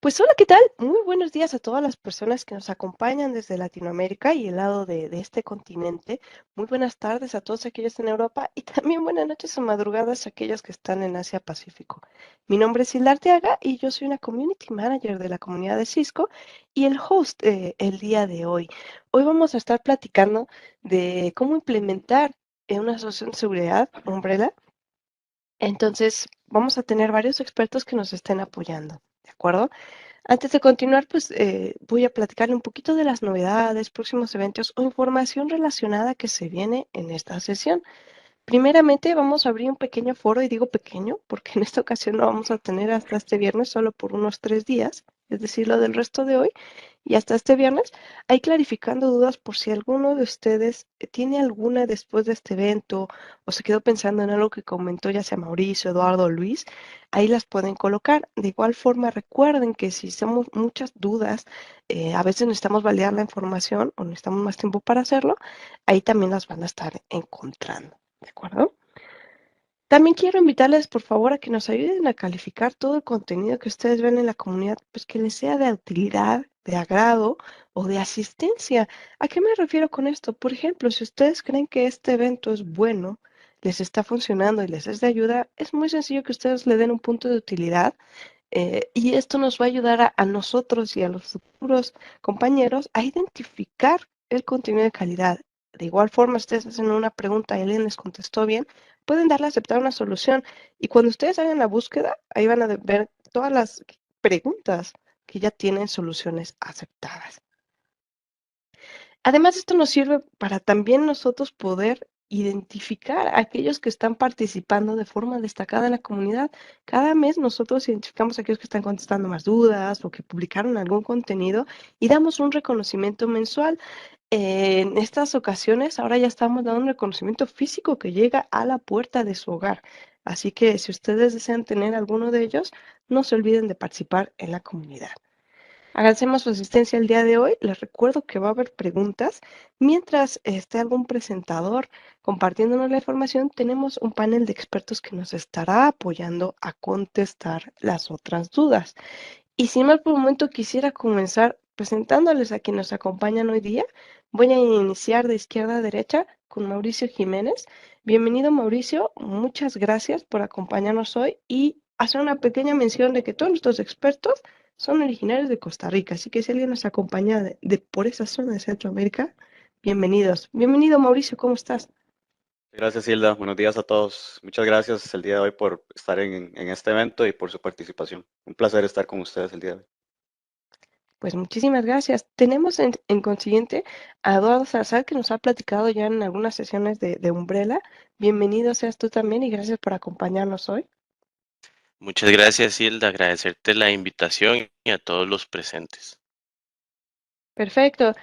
Pues hola, ¿qué tal? Muy buenos días a todas las personas que nos acompañan desde Latinoamérica y el lado de este continente. Muy buenas tardes a todos aquellos en Europa y también buenas noches o madrugadas a aquellos que están en Asia Pacífico. Mi nombre es Hilda Arteaga y yo soy una Community Manager de la comunidad de Cisco y el host el día de hoy. Hoy vamos a estar platicando de cómo implementar una solución de seguridad, Umbrella. Entonces, vamos a tener varios expertos que nos estén apoyando, ¿de acuerdo? Antes de continuar, pues voy a platicarle un poquito de las novedades, próximos eventos o información relacionada que se viene en esta sesión. Primeramente, vamos a abrir un pequeño foro, y digo pequeño porque en esta ocasión lo vamos a tener hasta este viernes, solo por unos 3 días, es decir, lo del resto de hoy, y hasta este viernes, ahí clarificando dudas por si alguno de ustedes tiene alguna después de este evento o se quedó pensando en algo que comentó ya sea Mauricio, Eduardo o Luis, ahí las pueden colocar. De igual forma, recuerden que si somos muchas dudas, a veces necesitamos validar la información o necesitamos más tiempo para hacerlo, ahí también las van a estar encontrando. ¿De acuerdo? También quiero invitarles, por favor, a que nos ayuden a calificar todo el contenido que ustedes ven en la comunidad, pues que les sea de utilidad, de agrado o de asistencia. ¿A qué me refiero con esto? Por ejemplo, si ustedes creen que este evento es bueno, les está funcionando y les es de ayuda, es muy sencillo que ustedes le den un punto de utilidad y esto nos va a ayudar a nosotros y a los futuros compañeros a identificar el contenido de calidad. De igual forma, ustedes hacen una pregunta y alguien les contestó bien, pueden darle a aceptar una solución. Y cuando ustedes hagan la búsqueda, ahí van a ver todas las preguntas que ya tienen soluciones aceptadas. Además, esto nos sirve para también nosotros poder identificar a aquellos que están participando de forma destacada en la comunidad. Cada mes nosotros identificamos a aquellos que están contestando más dudas o que publicaron algún contenido y damos un reconocimiento mensual. En estas ocasiones, ahora ya estamos dando un reconocimiento físico que llega a la puerta de su hogar. Así que si ustedes desean tener alguno de ellos, no se olviden de participar en la comunidad. Agradecemos su asistencia el día de hoy. Les recuerdo que va a haber preguntas. Mientras esté algún presentador compartiéndonos la información, tenemos un panel de expertos que nos estará apoyando a contestar las otras dudas. Y sin más por un momento, quisiera comenzar presentándoles a quienes nos acompañan hoy día. Voy a iniciar de izquierda a derecha con Mauricio Jiménez. Bienvenido, Mauricio. Muchas gracias por acompañarnos hoy y hacer una pequeña mención de que todos nuestros expertos son originarios de Costa Rica. Así que si alguien nos acompaña de por esa zona de Centroamérica, bienvenidos. Bienvenido, Mauricio. ¿Cómo estás? Gracias, Hilda. Buenos días a todos. Muchas gracias el día de hoy por estar en este evento y por su participación. Un placer estar con ustedes el día de hoy. Pues muchísimas gracias. Tenemos en consiguiente a Eduardo Salazar que nos ha platicado ya en algunas sesiones de Umbrella. Bienvenido seas tú también y gracias por acompañarnos hoy. Muchas gracias, Hilda. Agradecerte la invitación y a todos los presentes. Perfecto.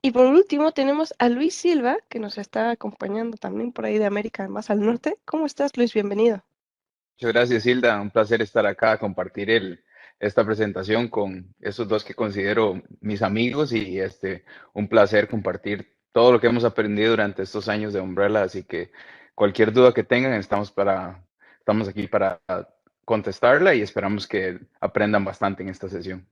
Y por último tenemos a Luis Silva que nos está acompañando también por ahí de América más al norte. ¿Cómo estás, Luis? Bienvenido. Muchas gracias, Hilda. Un placer estar acá, compartir esta presentación con esos dos que considero mis amigos y un placer compartir todo lo que hemos aprendido durante estos años de Umbrella. Así que cualquier duda que tengan, estamos aquí para contestarla y esperamos que aprendan bastante en esta sesión.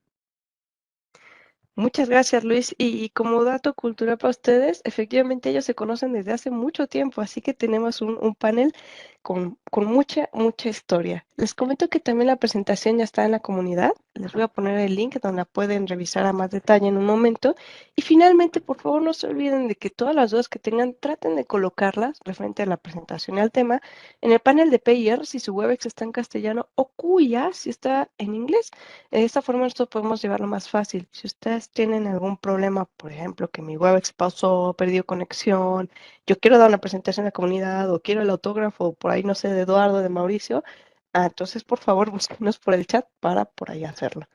Muchas gracias, Luis. Y como dato cultural para ustedes, efectivamente ellos se conocen desde hace mucho tiempo, así que tenemos un panel con mucha, mucha historia. Les comento que también la presentación ya está en la comunidad. Les voy a poner el link donde la pueden revisar a más detalle en un momento. Y finalmente, por favor, no se olviden de que todas las dudas que tengan, traten de colocarlas referente a la presentación y al tema en el panel de PIR si su Webex está en castellano o Cuya si está en inglés. De esta forma nosotros podemos llevarlo más fácil. Si ustedes tienen algún problema, por ejemplo, que mi Webex pausó, perdió conexión, yo quiero dar una presentación a la comunidad o quiero el autógrafo por ahí, no sé, de Eduardo, de Mauricio, entonces por favor búsquenos por el chat para por ahí hacerlo.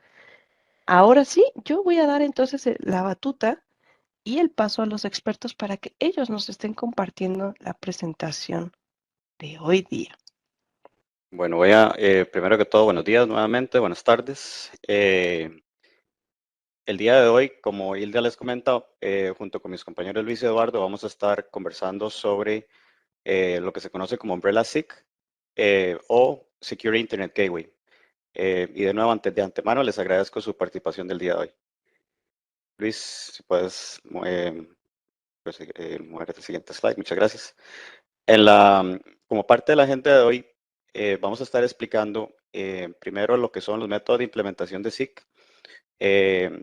Ahora sí, yo voy a dar entonces la batuta y el paso a los expertos para que ellos nos estén compartiendo la presentación de hoy día. Bueno, primero que todo, buenos días nuevamente, buenas tardes. El día de hoy, como Hilda les comenta, junto con mis compañeros Luis y Eduardo, vamos a estar conversando sobre lo que se conoce como Umbrella SIG o Secure Internet Gateway. Y de nuevo, de antemano, les agradezco su participación del día de hoy. Luis, si puedes mover el siguiente slide. Muchas gracias. Como parte de la agenda de hoy, vamos a estar explicando primero lo que son los métodos de implementación de SIG.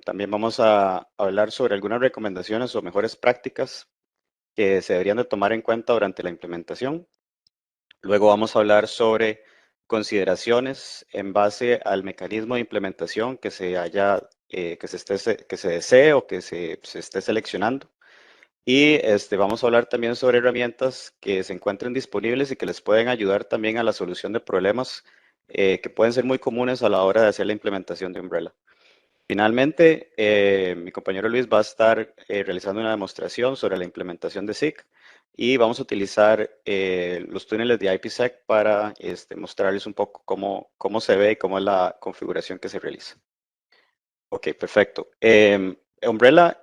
También vamos a hablar sobre algunas recomendaciones o mejores prácticas que se deberían de tomar en cuenta durante la implementación. Luego vamos a hablar sobre consideraciones en base al mecanismo de implementación que se desee o que se esté seleccionando. Y vamos a hablar también sobre herramientas que se encuentren disponibles y que les pueden ayudar también a la solución de problemas que pueden ser muy comunes a la hora de hacer la implementación de Umbrella. Finalmente, mi compañero Luis va a estar realizando una demostración sobre la implementación de SIG y vamos a utilizar los túneles de IPsec para mostrarles un poco cómo se ve y cómo es la configuración que se realiza. Ok, perfecto. Umbrella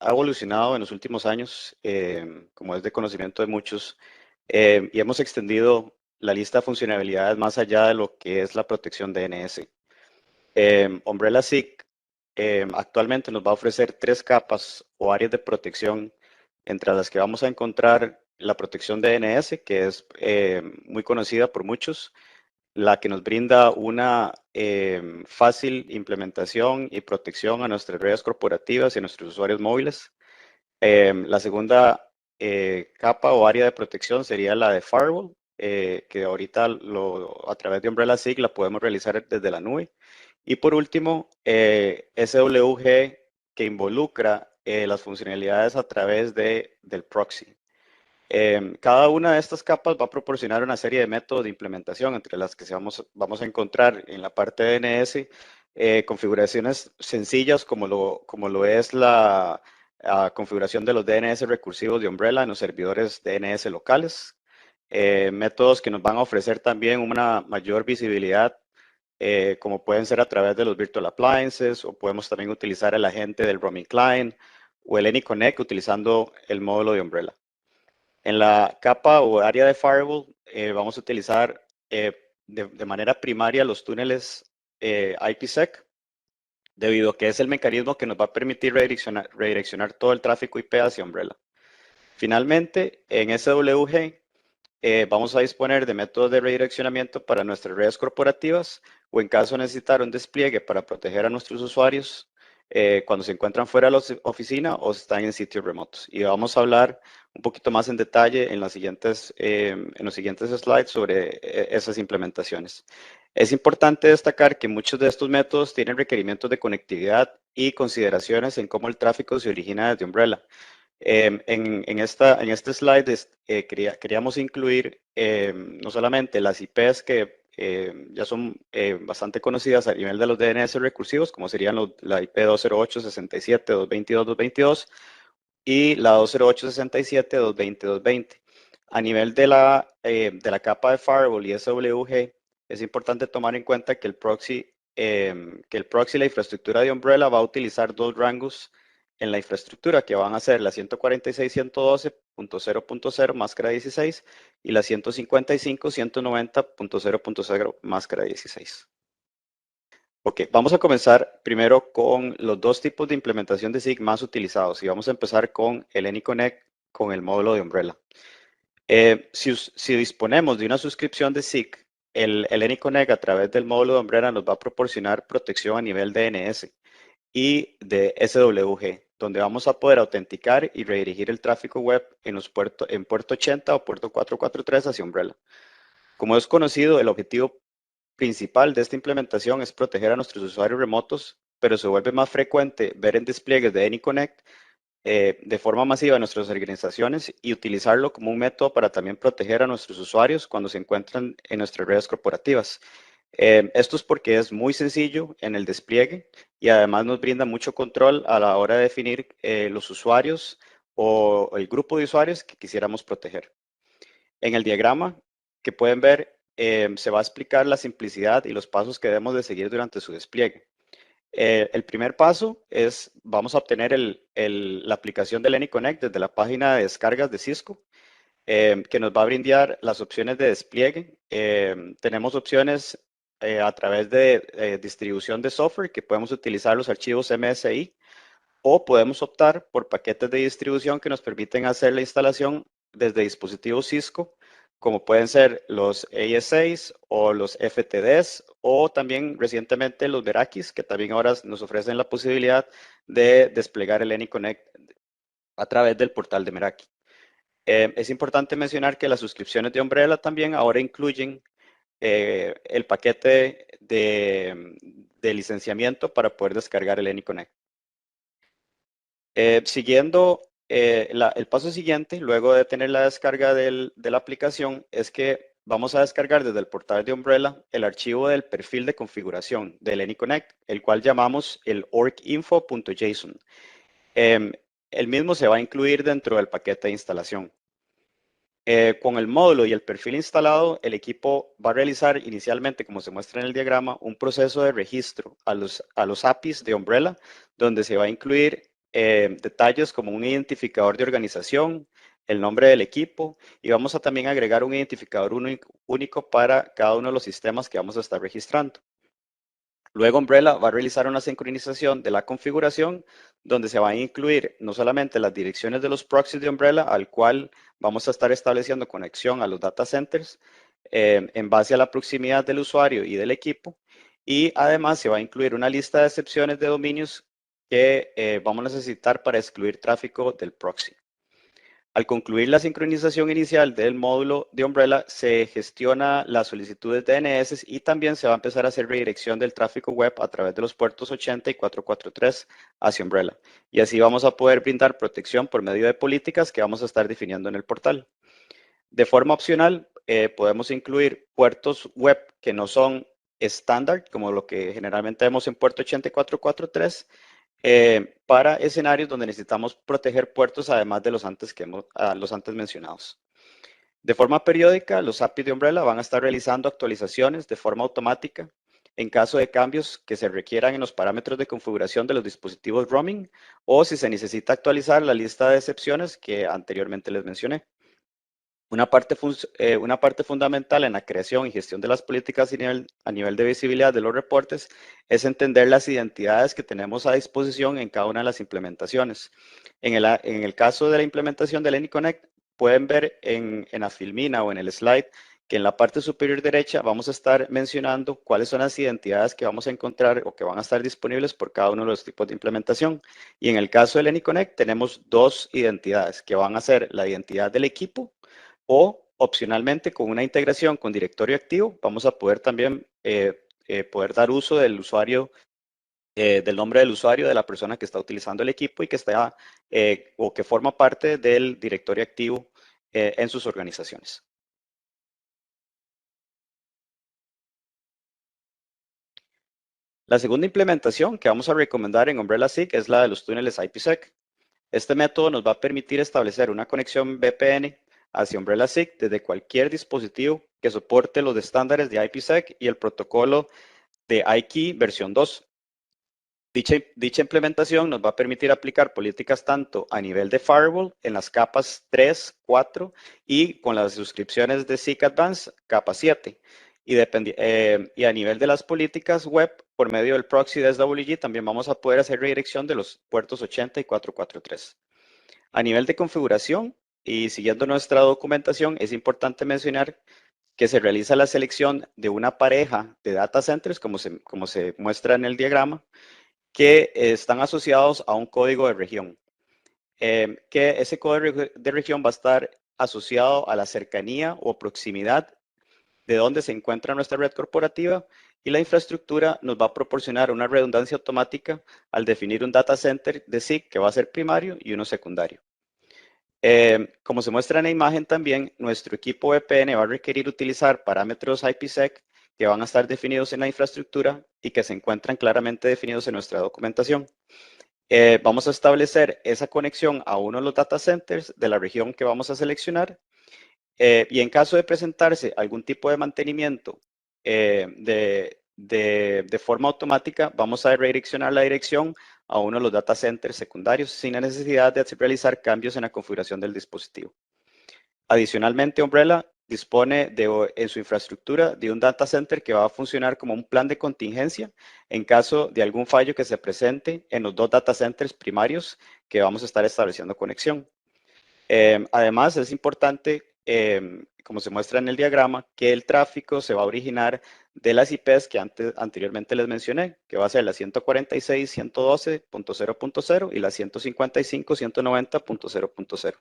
ha evolucionado en los últimos años, como es de conocimiento de muchos, y hemos extendido la lista de funcionalidades más allá de lo que es la protección DNS. Umbrella SIG actualmente nos va a ofrecer 3 capas o áreas de protección, entre las que vamos a encontrar la protección DNS, que es muy conocida por muchos, la que nos brinda una fácil implementación y protección a nuestras redes corporativas y a nuestros usuarios móviles. La segunda capa o área de protección sería la de Firewall, que ahorita a través de Umbrella SIG la podemos realizar desde la nube. Y por último, SWG, que involucra las funcionalidades a través del proxy. Cada una de estas capas va a proporcionar una serie de métodos de implementación, entre las que vamos a encontrar en la parte de DNS configuraciones sencillas como lo es la configuración de los DNS recursivos de Umbrella en los servidores DNS locales. Métodos que nos van a ofrecer también una mayor visibilidad, como pueden ser a través de los Virtual Appliances, o podemos también utilizar el agente del Roaming Client o el AnyConnect utilizando el módulo de Umbrella. En la capa o área de Firewall vamos a utilizar de manera primaria los túneles IPsec, debido a que es el mecanismo que nos va a permitir redireccionar todo el tráfico IP hacia Umbrella. Finalmente, en SWG vamos a disponer de métodos de redireccionamiento para nuestras redes corporativas o en caso de necesitar un despliegue para proteger a nuestros usuarios cuando se encuentran fuera de la oficina o están en sitios remotos. Y vamos a hablar un poquito más en detalle en los siguientes slides sobre esas implementaciones. Es importante destacar que muchos de estos métodos tienen requerimientos de conectividad y consideraciones en cómo el tráfico se origina desde Umbrella. En este slide queríamos incluir no solamente las IPs que ya son bastante conocidas a nivel de los DNS recursivos, como serían la IP 208.67.222.222 y la 208.67.220.220. A nivel de la capa de Firewall y SWG, es importante tomar en cuenta que el proxy y la infraestructura de Umbrella va a utilizar 2 rangos en la infraestructura, que van a ser la 146.112.0.0 máscara 16 y la 155.190.0.0 máscara 16. Ok, vamos a comenzar primero con los 2 tipos de implementación de SIG más utilizados y vamos a empezar con el AnyConnect con el módulo de Umbrella. Si disponemos de una suscripción de SIG, el AnyConnect a través del módulo de Umbrella nos va a proporcionar protección a nivel DNS y de SWG, donde vamos a poder autenticar y redirigir el tráfico web en puerto 80 o puerto 443 hacia Umbrella. Como es conocido, el objetivo principal de esta implementación es proteger a nuestros usuarios remotos, pero se vuelve más frecuente ver en despliegues de AnyConnect de forma masiva en nuestras organizaciones y utilizarlo como un método para también proteger a nuestros usuarios cuando se encuentran en nuestras redes corporativas. Esto es porque es muy sencillo en el despliegue y además nos brinda mucho control a la hora de definir los usuarios o el grupo de usuarios que quisiéramos proteger. En el diagrama que pueden ver, se va a explicar la simplicidad y los pasos que debemos de seguir durante su despliegue. El primer paso es, vamos a obtener la aplicación del AnyConnect desde la página de descargas de Cisco, que nos va a brindar las opciones de despliegue. Tenemos opciones a través de distribución de software, que podemos utilizar los archivos MSI, o podemos optar por paquetes de distribución que nos permiten hacer la instalación desde dispositivos Cisco, como pueden ser los AS6 o los FTDs, o también recientemente los Merakis, que también ahora nos ofrecen la posibilidad de desplegar el AnyConnect a través del portal de Meraki. Es importante mencionar que las suscripciones de Umbrella también ahora incluyen el paquete de licenciamiento para poder descargar el AnyConnect. Siguiendo el paso siguiente, luego de tener la descarga de la aplicación, es que vamos a descargar desde el portal de Umbrella el archivo del perfil de configuración del AnyConnect, el cual llamamos el orginfo.json. El mismo se va a incluir dentro del paquete de instalación. Con el módulo y el perfil instalado, el equipo va a realizar inicialmente, como se muestra en el diagrama, un proceso de registro a los APIs de Umbrella, donde se va a incluir detalles como un identificador de organización, el nombre del equipo, y vamos a también agregar un identificador único para cada uno de los sistemas que vamos a estar registrando. Luego Umbrella va a realizar una sincronización de la configuración donde se van a incluir no solamente las direcciones de los proxies de Umbrella, al cual vamos a estar estableciendo conexión a los data centers en base a la proximidad del usuario y del equipo, y además se va a incluir una lista de excepciones de dominios que vamos a necesitar para excluir tráfico del proxy. Al concluir la sincronización inicial del módulo de Umbrella, se gestiona las solicitudes de DNS y también se va a empezar a hacer redirección del tráfico web a través de los puertos 80 y 443 hacia Umbrella. Y así vamos a poder brindar protección por medio de políticas que vamos a estar definiendo en el portal. De forma opcional, podemos incluir puertos web que no son estándar, como lo que generalmente vemos en puerto 80 y 443, para escenarios donde necesitamos proteger puertos además de los antes mencionados. De forma periódica, los APIs de Umbrella van a estar realizando actualizaciones de forma automática en caso de cambios que se requieran en los parámetros de configuración de los dispositivos roaming o si se necesita actualizar la lista de excepciones que anteriormente les mencioné. Una parte fundamental en la creación y gestión de las políticas a nivel de visibilidad de los reportes es entender las identidades que tenemos a disposición en cada una de las implementaciones. En el caso de la implementación del AnyConnect, pueden ver en la filmina o en el slide que en la parte superior derecha vamos a estar mencionando cuáles son las identidades que vamos a encontrar o que van a estar disponibles por cada uno de los tipos de implementación. Y en el caso del AnyConnect tenemos dos identidades que van a ser la identidad del equipo, o opcionalmente con una integración con directorio activo vamos a poder también poder dar uso del usuario, del nombre del usuario de la persona que está utilizando el equipo y que está o que forma parte del directorio activo en sus organizaciones. La segunda implementación que vamos a recomendar en Umbrella SIG es la de los túneles IPsec. Este método nos va a permitir establecer una conexión VPN hacia Umbrella SIG desde cualquier dispositivo que soporte los estándares de IPsec y el protocolo de iKey versión 2. Dicha implementación nos va a permitir aplicar políticas tanto a nivel de firewall en las capas 3, 4 y con las suscripciones de SIG Advanced capa 7. Y a nivel de las políticas web, por medio del proxy de SWG, también vamos a poder hacer redirección de los puertos 80 y 443. A nivel de configuración y siguiendo nuestra documentación, es importante mencionar que se realiza la selección de una pareja de data centers, como se muestra en el diagrama, que están asociados a un código de región. Que ese código de región va a estar asociado a la cercanía o proximidad de donde se encuentra nuestra red corporativa, y la infraestructura nos va a proporcionar una redundancia automática al definir un data center de SIG que va a ser primario y uno secundario. Como se muestra en la imagen también, nuestro equipo VPN va a requerir utilizar parámetros IPsec que van a estar definidos en la infraestructura y que se encuentran claramente definidos en nuestra documentación. Vamos a establecer esa conexión a uno de los data centers de la región que vamos a seleccionar. Y en caso de presentarse algún tipo de mantenimiento de forma automática, vamos a redireccionar la dirección a uno de los data centers secundarios sin la necesidad de realizar cambios en la configuración del dispositivo. Adicionalmente, Umbrella dispone en su infraestructura de un data center que va a funcionar como un plan de contingencia en caso de algún fallo que se presente en los dos data centers primarios que vamos a estar estableciendo conexión. Además, es importante, como se muestra en el diagrama, que el tráfico se va a originar de las IPs que anteriormente les mencioné, que va a ser la 146.112.0.0 y la 155.190.0.0.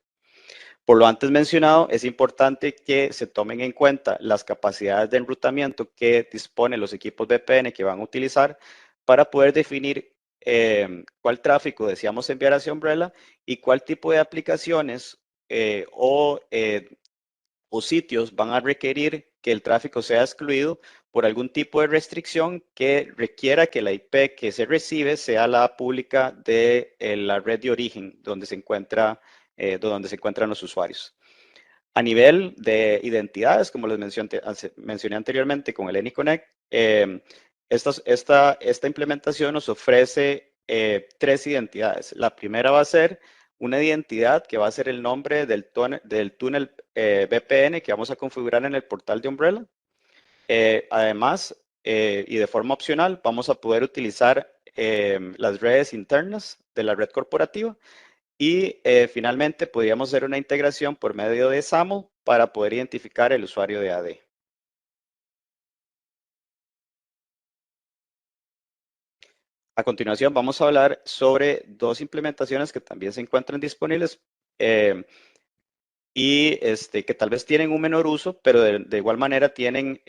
Por lo antes mencionado, es importante que se tomen en cuenta las capacidades de enrutamiento que disponen los equipos VPN que van a utilizar para poder definir cuál tráfico deseamos enviar hacia Umbrella y cuál tipo de aplicaciones o sitios van a requerir que el tráfico sea excluido por algún tipo de restricción que requiera que la IP que se recibe sea la pública de la red de origen donde se encuentran los usuarios. A nivel de identidades, como les mencioné anteriormente con el AnyConnect, esta implementación nos ofrece 3 identidades. La primera va a ser una identidad que va a ser el nombre del túnel VPN que vamos a configurar en el portal de Umbrella. Además, y de forma opcional, vamos a poder utilizar las redes internas de la red corporativa y finalmente podríamos hacer una integración por medio de SAML para poder identificar el usuario de AD. A continuación vamos a hablar sobre 2 implementaciones que también se encuentran disponibles y que tal vez tienen un menor uso, pero de igual manera tienen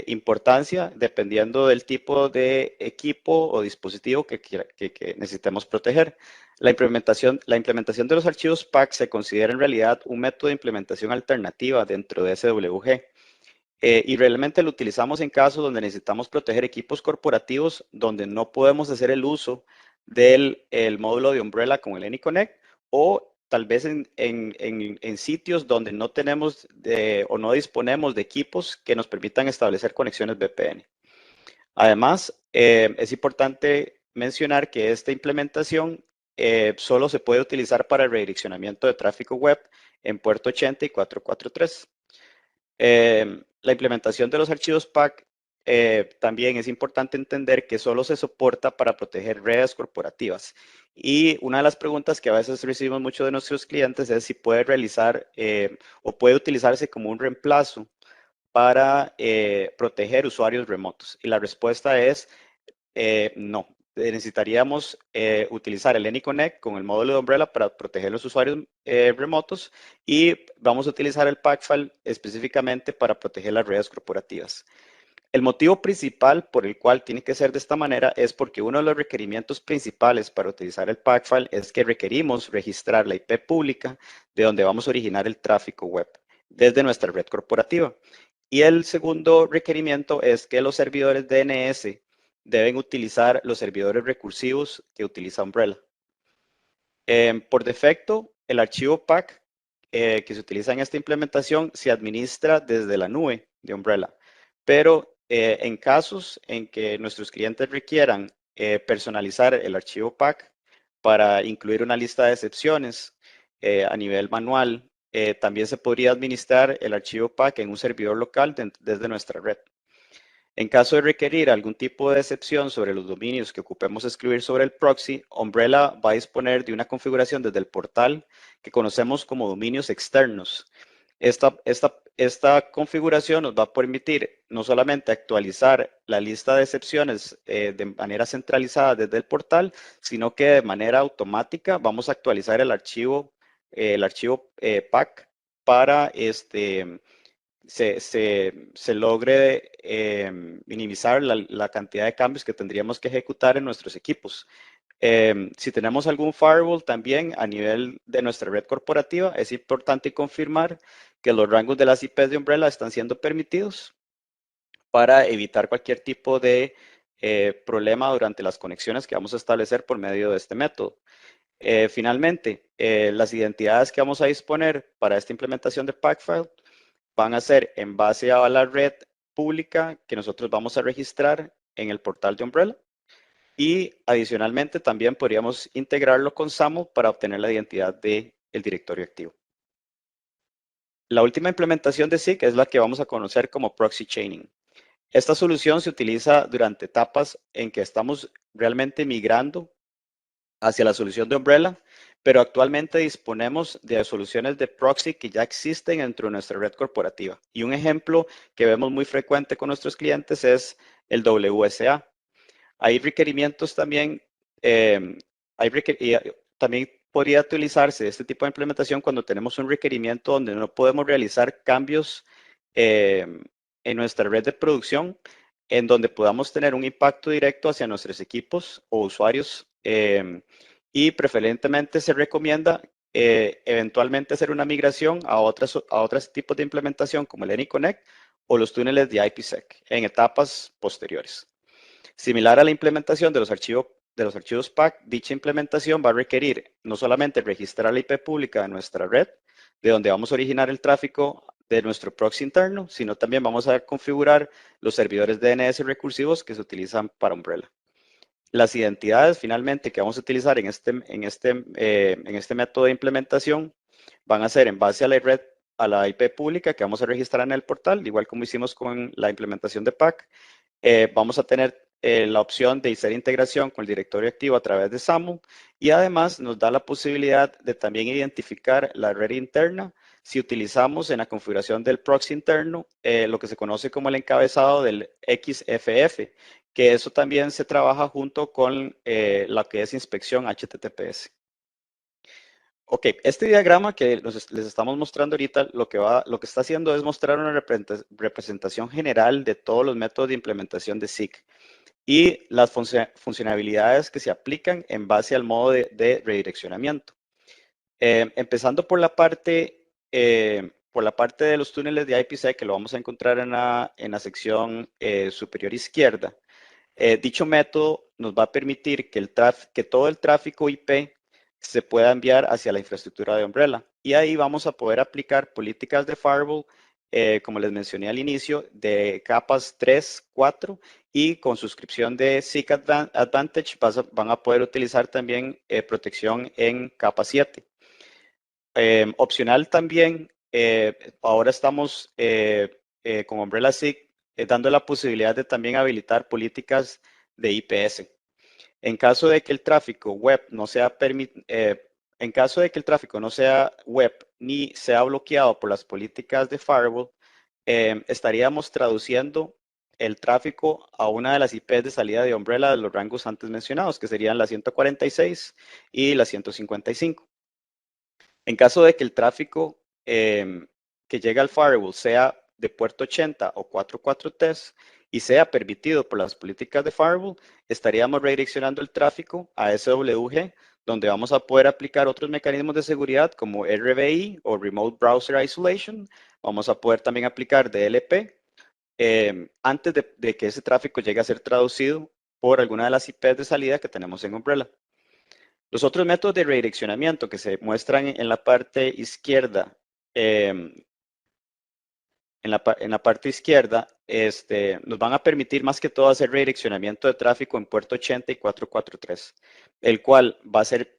importancia dependiendo del tipo de equipo o dispositivo que necesitemos proteger. La implementación de los archivos PAC se considera en realidad un método de implementación alternativa dentro de SWG. Y realmente lo utilizamos en casos donde necesitamos proteger equipos corporativos donde no podemos hacer el uso del módulo de Umbrella con el AnyConnect o tal vez en sitios donde no tenemos o no disponemos de equipos que nos permitan establecer conexiones VPN. Además, es importante mencionar que esta implementación solo se puede utilizar para el redireccionamiento de tráfico web en puerto 80 y 443. La implementación de los archivos PAC también es importante entender que solo se soporta para proteger redes corporativas. Y una de las preguntas que a veces recibimos mucho de nuestros clientes es si puede realizar o puede utilizarse como un reemplazo para proteger usuarios remotos. Y la respuesta es no. Necesitaríamos utilizar el AnyConnect con el módulo de Umbrella para proteger los usuarios remotos y vamos a utilizar el PACFile específicamente para proteger las redes corporativas. El motivo principal por el cual tiene que ser de esta manera es porque uno de los requerimientos principales para utilizar el PACFile es que requerimos registrar la IP pública de donde vamos a originar el tráfico web desde nuestra red corporativa. Y el segundo requerimiento es que los servidores DNS deben utilizar los servidores recursivos que utiliza Umbrella. Por defecto, el archivo PAC que se utiliza en esta implementación se administra desde la nube de Umbrella, pero en casos en que nuestros clientes requieran personalizar el archivo PAC para incluir una lista de excepciones a nivel manual, también se podría administrar el archivo PAC en un servidor local desde nuestra red. En caso de requerir algún tipo de excepción sobre los dominios que ocupemos escribir sobre el proxy, Umbrella va a disponer de una configuración desde el portal que conocemos como dominios externos. Esta configuración nos va a permitir no solamente actualizar la lista de excepciones de manera centralizada desde el portal, sino que de manera automática vamos a actualizar el archivo PAC para se logre minimizar la cantidad de cambios que tendríamos que ejecutar en nuestros equipos. Si tenemos algún firewall también a nivel de nuestra red corporativa, es importante confirmar que los rangos de las IPs de Umbrella están siendo permitidos para evitar cualquier tipo de problema durante las conexiones que vamos a establecer por medio de este método. Finalmente, las identidades que vamos a disponer para esta implementación de PACFile van a ser en base a la red pública que nosotros vamos a registrar en el portal de Umbrella. Y adicionalmente también podríamos integrarlo con SAML para obtener la identidad del directorio activo. La última implementación de SIG es la que vamos a conocer como Proxy Chaining. Esta solución se utiliza durante etapas en que estamos realmente migrando hacia la solución de Umbrella, pero actualmente disponemos de soluciones de proxy que ya existen dentro de nuestra red corporativa. Y un ejemplo que vemos muy frecuente con nuestros clientes es el WSA. Hay requerimientos también, también podría utilizarse este tipo de implementación cuando tenemos un requerimiento donde no podemos realizar cambios en nuestra red de producción, en donde podamos tener un impacto directo hacia nuestros equipos o usuarios, y preferentemente se recomienda eventualmente hacer una migración a otros tipos de implementación como el AnyConnect o los túneles de IPsec en etapas posteriores. Similar a la implementación de los archivos PAC, dicha implementación va a requerir no solamente registrar la IP pública de nuestra red, de donde vamos a originar el tráfico de nuestro proxy interno, sino también vamos a configurar los servidores DNS recursivos que se utilizan para Umbrella. Las identidades finalmente que vamos a utilizar en este método de implementación van a ser en base a la IP pública que vamos a registrar en el portal, igual como hicimos con la implementación de PAC. Vamos a tener la opción de hacer integración con el directorio activo a través de SAML y además nos da la posibilidad de también identificar la red interna si utilizamos en la configuración del proxy interno lo que se conoce como el encabezado del XFF, que eso también se trabaja junto con la que es inspección HTTPS. Ok, este diagrama que les estamos mostrando ahorita, lo que está haciendo es mostrar una representación general de todos los métodos de implementación de SIG y las funcionalidades que se aplican en base al modo de redireccionamiento. Empezando por la parte de los túneles de IPsec, que lo vamos a encontrar en la sección superior izquierda. Dicho método nos va a permitir que todo el tráfico IP se pueda enviar hacia la infraestructura de Umbrella. Y ahí vamos a poder aplicar políticas de firewall, como les mencioné al inicio, de capas 3, 4 y con suscripción de SIG Advantage van a poder utilizar también protección en capa 7. Opcional también, ahora estamos con Umbrella SIG dando la posibilidad de también habilitar políticas de IPS. En caso de que el tráfico web no sea web ni sea bloqueado por las políticas de firewall, estaríamos traduciendo el tráfico a una de las IPs de salida de Umbrella de los rangos antes mencionados, que serían la 146 y la 155. En caso de que el tráfico que llega al firewall sea de puerto 80 o 44Ts y sea permitido por las políticas de firewall, estaríamos redireccionando el tráfico a SWG, donde vamos a poder aplicar otros mecanismos de seguridad como RBI o Remote Browser Isolation. Vamos a poder también aplicar DLP antes de que ese tráfico llegue a ser traducido por alguna de las IPs de salida que tenemos en Umbrella. Los otros métodos de redireccionamiento que se muestran en la parte izquierda, en la parte izquierda, nos van a permitir más que todo hacer redireccionamiento de tráfico en puerto 80 y 443, el cual va a ser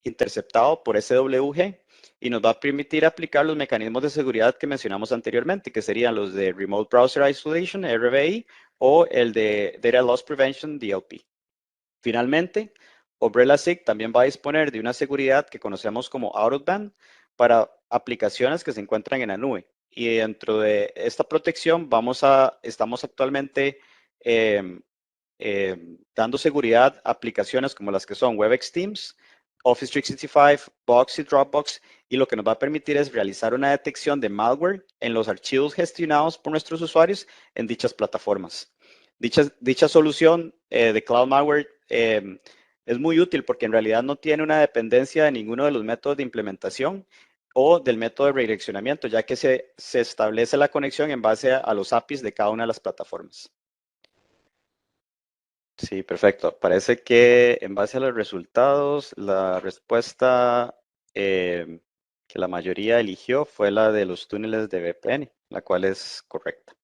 interceptado por SWG y nos va a permitir aplicar los mecanismos de seguridad que mencionamos anteriormente, que serían los de Remote Browser Isolation, RBI, o el de Data Loss Prevention, DLP. Finalmente, Umbrella SIG también va a disponer de una seguridad que conocemos como Out of Band para aplicaciones que se encuentran en la nube. Y dentro de esta protección estamos actualmente dando seguridad a aplicaciones como las que son WebEx Teams, Office 365, Box y Dropbox, y lo que nos va a permitir es realizar una detección de malware en los archivos gestionados por nuestros usuarios en dichas plataformas. Dicha solución de Cloud Malware es muy útil porque en realidad no tiene una dependencia de ninguno de los métodos de implementación o del método de redireccionamiento, ya que se establece la conexión en base a los APIs de cada una de las plataformas. Sí, perfecto. Parece que en base a los resultados, la respuesta que la mayoría eligió fue la de los túneles de VPN, la cual es correcta.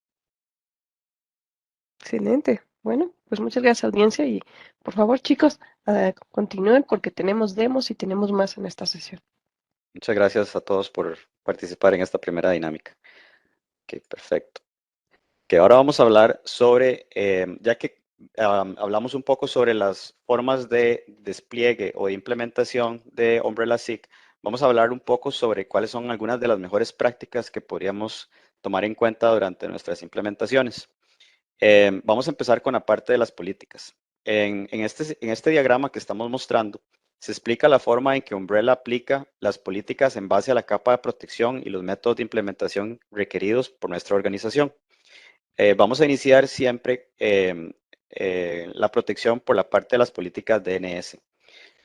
Excelente. Bueno, pues muchas gracias, audiencia, y por favor, chicos, continúen porque tenemos demos y tenemos más en esta sesión. Muchas gracias a todos por participar en esta primera dinámica. Ok, perfecto. Que ahora vamos a hablar sobre, ya que hablamos un poco sobre las formas de despliegue o de implementación de Umbrella SIG, vamos a hablar un poco sobre cuáles son algunas de las mejores prácticas que podríamos tomar en cuenta durante nuestras implementaciones. Vamos a empezar con la parte de las políticas. En este diagrama que estamos mostrando, se explica la forma en que Umbrella aplica las políticas en base a la capa de protección y los métodos de implementación requeridos por nuestra organización. Vamos a iniciar siempre la protección por la parte de las políticas DNS.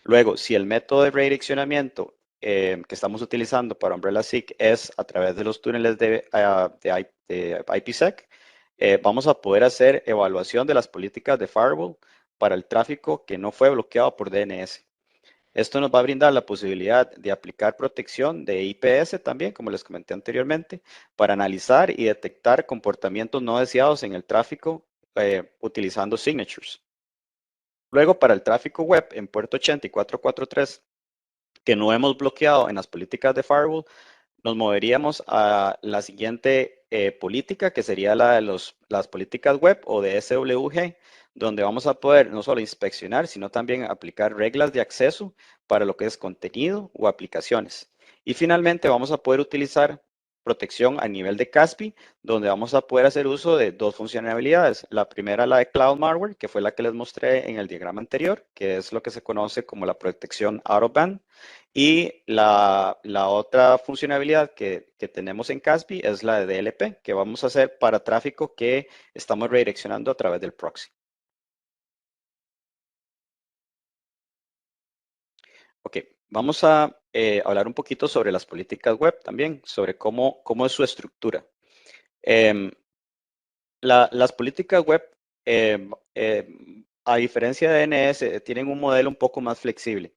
Luego, si el método de redireccionamiento que estamos utilizando para Umbrella SIG es a través de los túneles de IPsec, vamos a poder hacer evaluación de las políticas de firewall para el tráfico que no fue bloqueado por DNS. Esto nos va a brindar la posibilidad de aplicar protección de IPS también, como les comenté anteriormente, para analizar y detectar comportamientos no deseados en el tráfico utilizando signatures. Luego, para el tráfico web en puerto 80 y 443, que no hemos bloqueado en las políticas de firewall, nos moveríamos a la siguiente política, que sería la de las políticas web o de SWG, donde vamos a poder no solo inspeccionar, sino también aplicar reglas de acceso para lo que es contenido o aplicaciones. Y finalmente vamos a poder utilizar protección a nivel de CASP, donde vamos a poder hacer uso de dos funcionalidades. La primera, la de Cloud Malware, que fue la que les mostré en el diagrama anterior, que es lo que se conoce como la protección out of band. Y la otra funcionalidad que tenemos en CASP es la de DLP, que vamos a hacer para tráfico que estamos redireccionando a través del proxy. Ok, vamos a hablar un poquito sobre las políticas web también, sobre cómo es su estructura. Las políticas web, a diferencia de DNS, tienen un modelo un poco más flexible,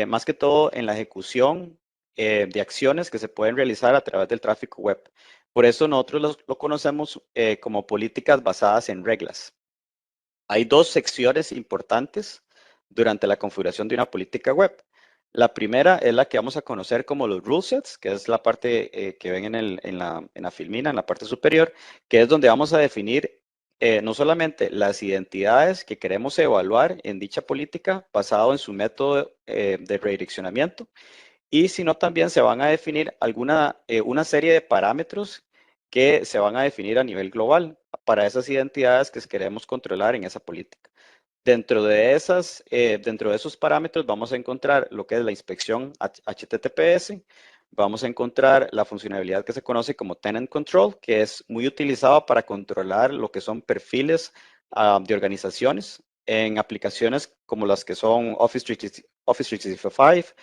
más que todo en la ejecución de acciones que se pueden realizar a través del tráfico web. Por eso nosotros lo conocemos como políticas basadas en reglas. Hay dos secciones importantes durante la configuración de una política web. La primera es la que vamos a conocer como los rule sets, que es la parte que ven en la filmina, en la parte superior, que es donde vamos a definir no solamente las identidades que queremos evaluar en dicha política basado en su método de redireccionamiento, y sino también se van a definir una serie de parámetros que se van a definir a nivel global para esas identidades que queremos controlar en esa política. Dentro de esos parámetros vamos a encontrar lo que es la inspección HTTPS, vamos a encontrar la funcionalidad que se conoce como Tenant Control, que es muy utilizada para controlar lo que son perfiles de organizaciones en aplicaciones como las que son Office 365,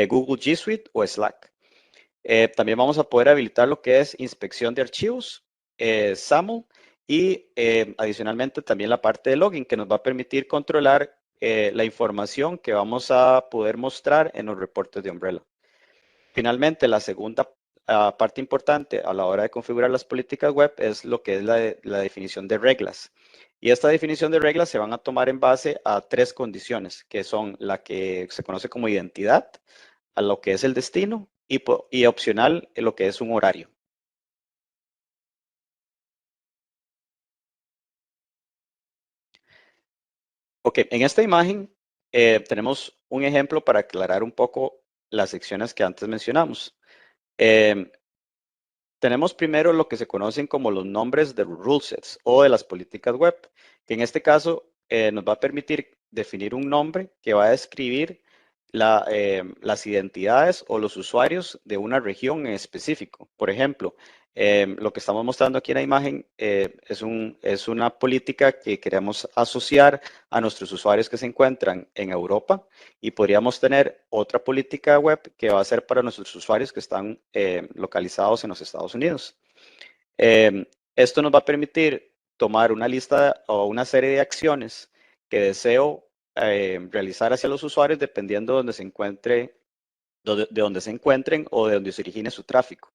Google G Suite o Slack. También vamos a poder habilitar lo que es inspección de archivos, SAML, y adicionalmente también la parte de login, que nos va a permitir controlar la información que vamos a poder mostrar en los reportes de Umbrella. Finalmente, la segunda parte importante a la hora de configurar las políticas web es lo que es la definición de reglas. Y esta definición de reglas se van a tomar en base a tres condiciones, que son la que se conoce como identidad, a lo que es el destino y opcional lo que es un horario. Ok, en esta imagen tenemos un ejemplo para aclarar un poco las secciones que antes mencionamos. Tenemos primero lo que se conocen como los nombres de rule sets o de las políticas web, que en este caso nos va a permitir definir un nombre que va a describir las identidades o los usuarios de una región en específico. Por ejemplo, lo que estamos mostrando aquí en la imagen es una política que queremos asociar a nuestros usuarios que se encuentran en Europa, y podríamos tener otra política web que va a ser para nuestros usuarios que están localizados en los Estados Unidos. Esto nos va a permitir tomar una lista o una serie de acciones que deseo realizar hacia los usuarios dependiendo de donde se encuentren o de donde se origine su tráfico.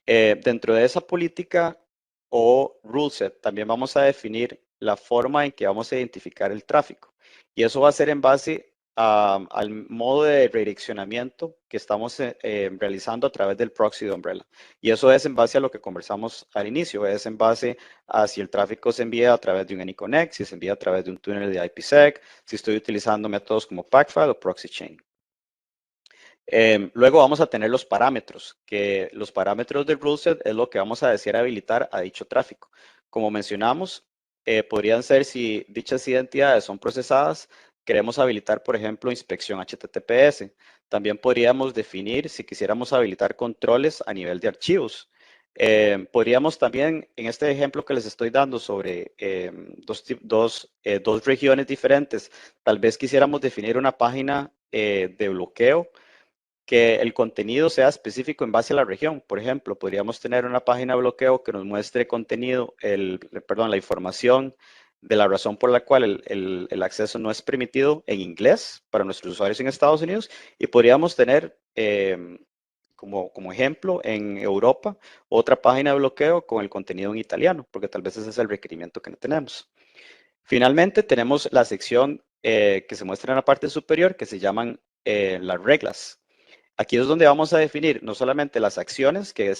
Dentro de esa política o rule set también vamos a definir la forma en que vamos a identificar el tráfico, y eso va a ser en base al modo de redireccionamiento que estamos realizando a través del proxy de Umbrella. Y eso es en base a lo que conversamos al inicio, es en base a si el tráfico se envía a través de un AnyConnect, si se envía a través de un túnel de IPsec, si estoy utilizando métodos como Packfile o Proxy Chain. Luego vamos a tener los parámetros, que los parámetros del rule set es lo que vamos a desear habilitar a dicho tráfico. Como mencionamos, podrían ser si dichas identidades son procesadas, queremos habilitar, por ejemplo, inspección HTTPS. También podríamos definir si quisiéramos habilitar controles a nivel de archivos. Podríamos también, en este ejemplo que les estoy dando sobre dos regiones diferentes, tal vez quisiéramos definir una página de bloqueo que el contenido sea específico en base a la región. Por ejemplo, podríamos tener una página de bloqueo que nos muestre contenido, la información de la razón por la cual el acceso no es permitido en inglés para nuestros usuarios en Estados Unidos, y podríamos tener como ejemplo en Europa otra página de bloqueo con el contenido en italiano, porque tal vez ese es el requerimiento que no tenemos. Finalmente tenemos la sección que se muestra en la parte superior que se llaman las reglas. Aquí es donde vamos a definir no solamente las acciones que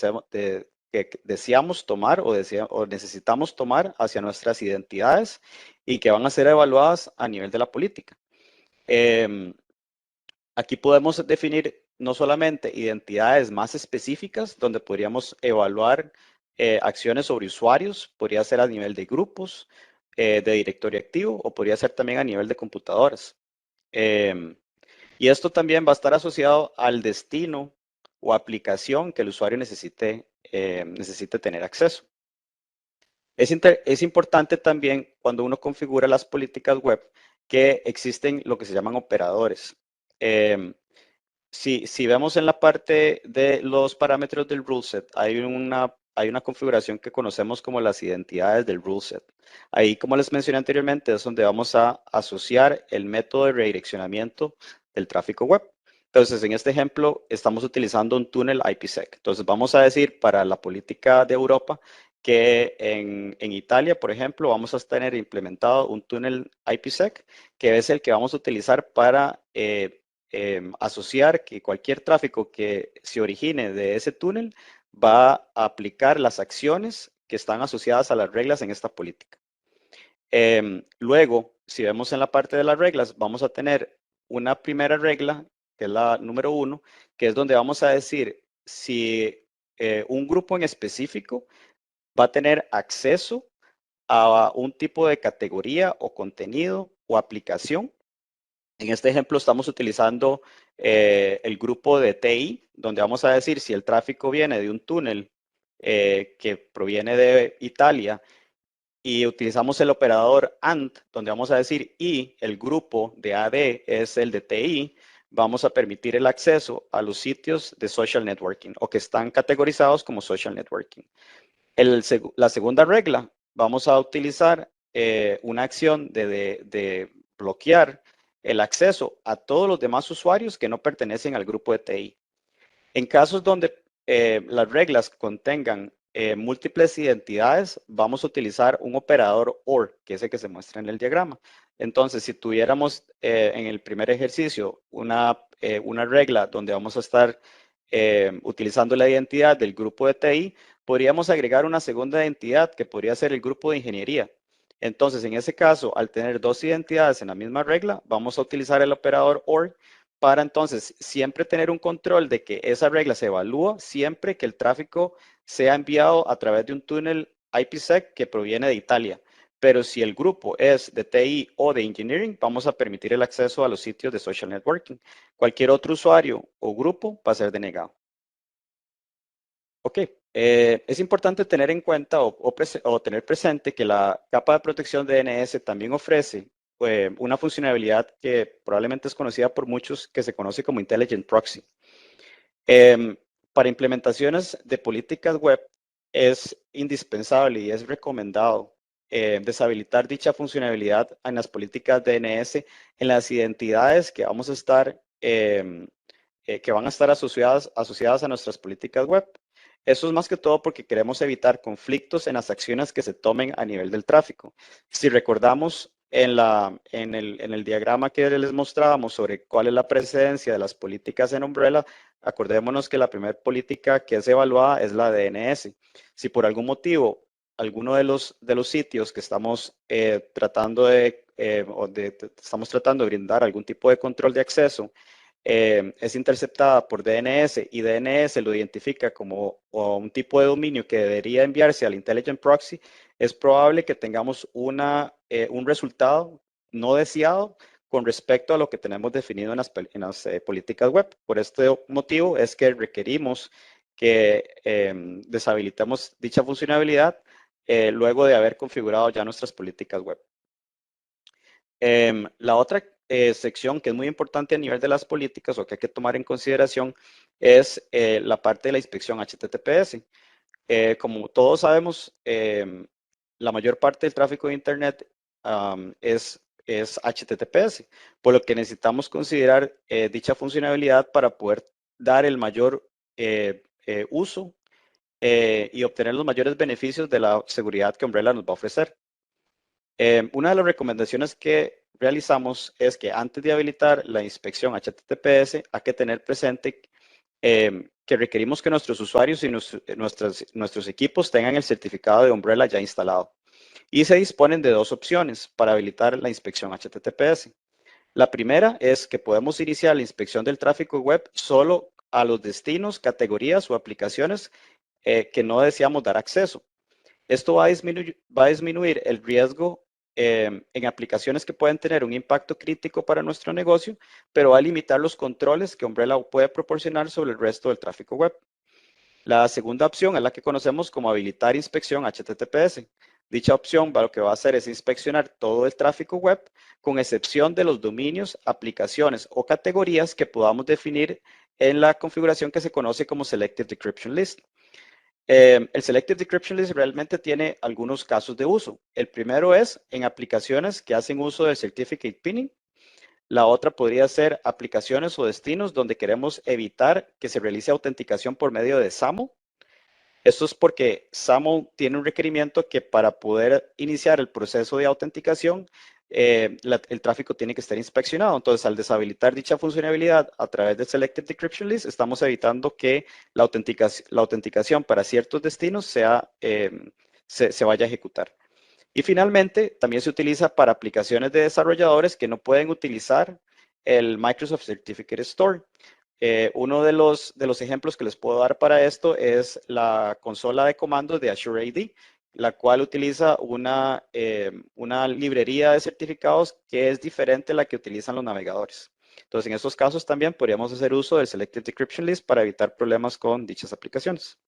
deseamos tomar o necesitamos tomar hacia nuestras identidades y que van a ser evaluadas a nivel de la política. Aquí podemos definir no solamente identidades más específicas, donde podríamos evaluar acciones sobre usuarios, podría ser a nivel de grupos, de directorio activo, o podría ser también a nivel de computadoras. Y esto también va a estar asociado al destino o aplicación que el usuario necesite tener acceso. Es importante también cuando uno configura las políticas web que existen lo que se llaman operadores. Si vemos en la parte de los parámetros del rule set, hay una configuración que conocemos como las identidades del rule set. Ahí, como les mencioné anteriormente, es donde vamos a asociar el método de redireccionamiento del tráfico web. Entonces, en este ejemplo, estamos utilizando un túnel IPsec. Entonces, vamos a decir para la política de Europa que en Italia, por ejemplo, vamos a tener implementado un túnel IPsec, que es el que vamos a utilizar para asociar que cualquier tráfico que se origine de ese túnel va a aplicar las acciones que están asociadas a las reglas en esta política. Luego, si vemos en la parte de las reglas, vamos a tener una primera regla, que es la número 1, que es donde vamos a decir si un grupo en específico va a tener acceso a un tipo de categoría o contenido o aplicación. En este ejemplo estamos utilizando el grupo de TI, donde vamos a decir si el tráfico viene de un túnel que proviene de Italia, y utilizamos el operador AND, donde vamos a decir y el grupo de AD es el de TI, vamos a permitir el acceso a los sitios de social networking o que están categorizados como social networking. La segunda regla, vamos a utilizar una acción de bloquear el acceso a todos los demás usuarios que no pertenecen al grupo de TI. En casos donde las reglas contengan múltiples identidades, vamos a utilizar un operador OR, que es el que se muestra en el diagrama. Entonces, si tuviéramos en el primer ejercicio una regla donde vamos a estar utilizando la identidad del grupo de TI, podríamos agregar una segunda identidad que podría ser el grupo de ingeniería. Entonces, en ese caso, al tener dos identidades en la misma regla, vamos a utilizar el operador OR para entonces siempre tener un control de que esa regla se evalúa siempre que el tráfico sea enviado a través de un túnel IPsec que proviene de Italia. Pero si el grupo es de TI o de Engineering, vamos a permitir el acceso a los sitios de social networking. Cualquier otro usuario o grupo va a ser denegado. Ok, es importante tener en cuenta o tener presente que la capa de protección de DNS también ofrece una funcionalidad que probablemente es conocida por muchos, que se conoce como Intelligent Proxy. Para implementaciones de políticas web es indispensable y es recomendado deshabilitar dicha funcionalidad en las políticas DNS en las identidades que vamos a estar que van a estar asociadas a nuestras políticas web. Eso es más que todo porque queremos evitar conflictos en las acciones que se tomen a nivel del tráfico. Si recordamos, en el diagrama que les mostrábamos sobre cuál es la precedencia de las políticas en Umbrella, acordémonos que la primera política que es evaluada es la DNS. Si por algún motivo alguno de los sitios que estamos tratando estamos tratando de brindar algún tipo de control de acceso es interceptada por DNS y DNS lo identifica como un tipo de dominio que debería enviarse al Intelligent Proxy, es probable que tengamos un resultado no deseado con respecto a lo que tenemos definido en las políticas web. Por este motivo es que requerimos que deshabilitemos dicha funcionalidad luego de haber configurado ya nuestras políticas web. La otra sección que es muy importante a nivel de las políticas o que hay que tomar en consideración es la parte de la inspección HTTPS. Como todos sabemos, la mayor parte del tráfico de Internet es HTTPS, por lo que necesitamos considerar dicha funcionalidad para poder dar el mayor uso y obtener los mayores beneficios de la seguridad que Umbrella nos va a ofrecer. Una de las recomendaciones que realizamos es que antes de habilitar la inspección HTTPS hay que tener presente que requerimos que nuestros usuarios y nuestros equipos tengan el certificado de Umbrella ya instalado. Y se disponen de dos opciones para habilitar la inspección HTTPS. La primera es que podemos iniciar la inspección del tráfico web solo a los destinos, categorías o aplicaciones que no deseamos dar acceso. Esto va a disminuir el riesgo en aplicaciones que pueden tener un impacto crítico para nuestro negocio, pero va a limitar los controles que Umbrella puede proporcionar sobre el resto del tráfico web. La segunda opción es la que conocemos como habilitar inspección HTTPS. Dicha opción lo que va a hacer es inspeccionar todo el tráfico web, con excepción de los dominios, aplicaciones o categorías que podamos definir en la configuración que se conoce como Selective Decryption List. El Selective Decryption List realmente tiene algunos casos de uso. El primero es en aplicaciones que hacen uso del Certificate Pinning. La otra podría ser aplicaciones o destinos donde queremos evitar que se realice autenticación por medio de SAML. Esto es porque SAML tiene un requerimiento que para poder iniciar el proceso de autenticación, el tráfico tiene que estar inspeccionado. Entonces, al deshabilitar dicha funcionalidad a través de Selective Decryption List, estamos evitando que la autenticación para ciertos destinos se vaya a ejecutar. Y finalmente, también se utiliza para aplicaciones de desarrolladores que no pueden utilizar el Microsoft Certificate Store. Uno de los ejemplos que les puedo dar para esto es la consola de comandos de Azure AD, la cual utiliza una librería de certificados que es diferente a la que utilizan los navegadores. Entonces, en estos casos también podríamos hacer uso del Selective Decryption List para evitar problemas con dichas aplicaciones.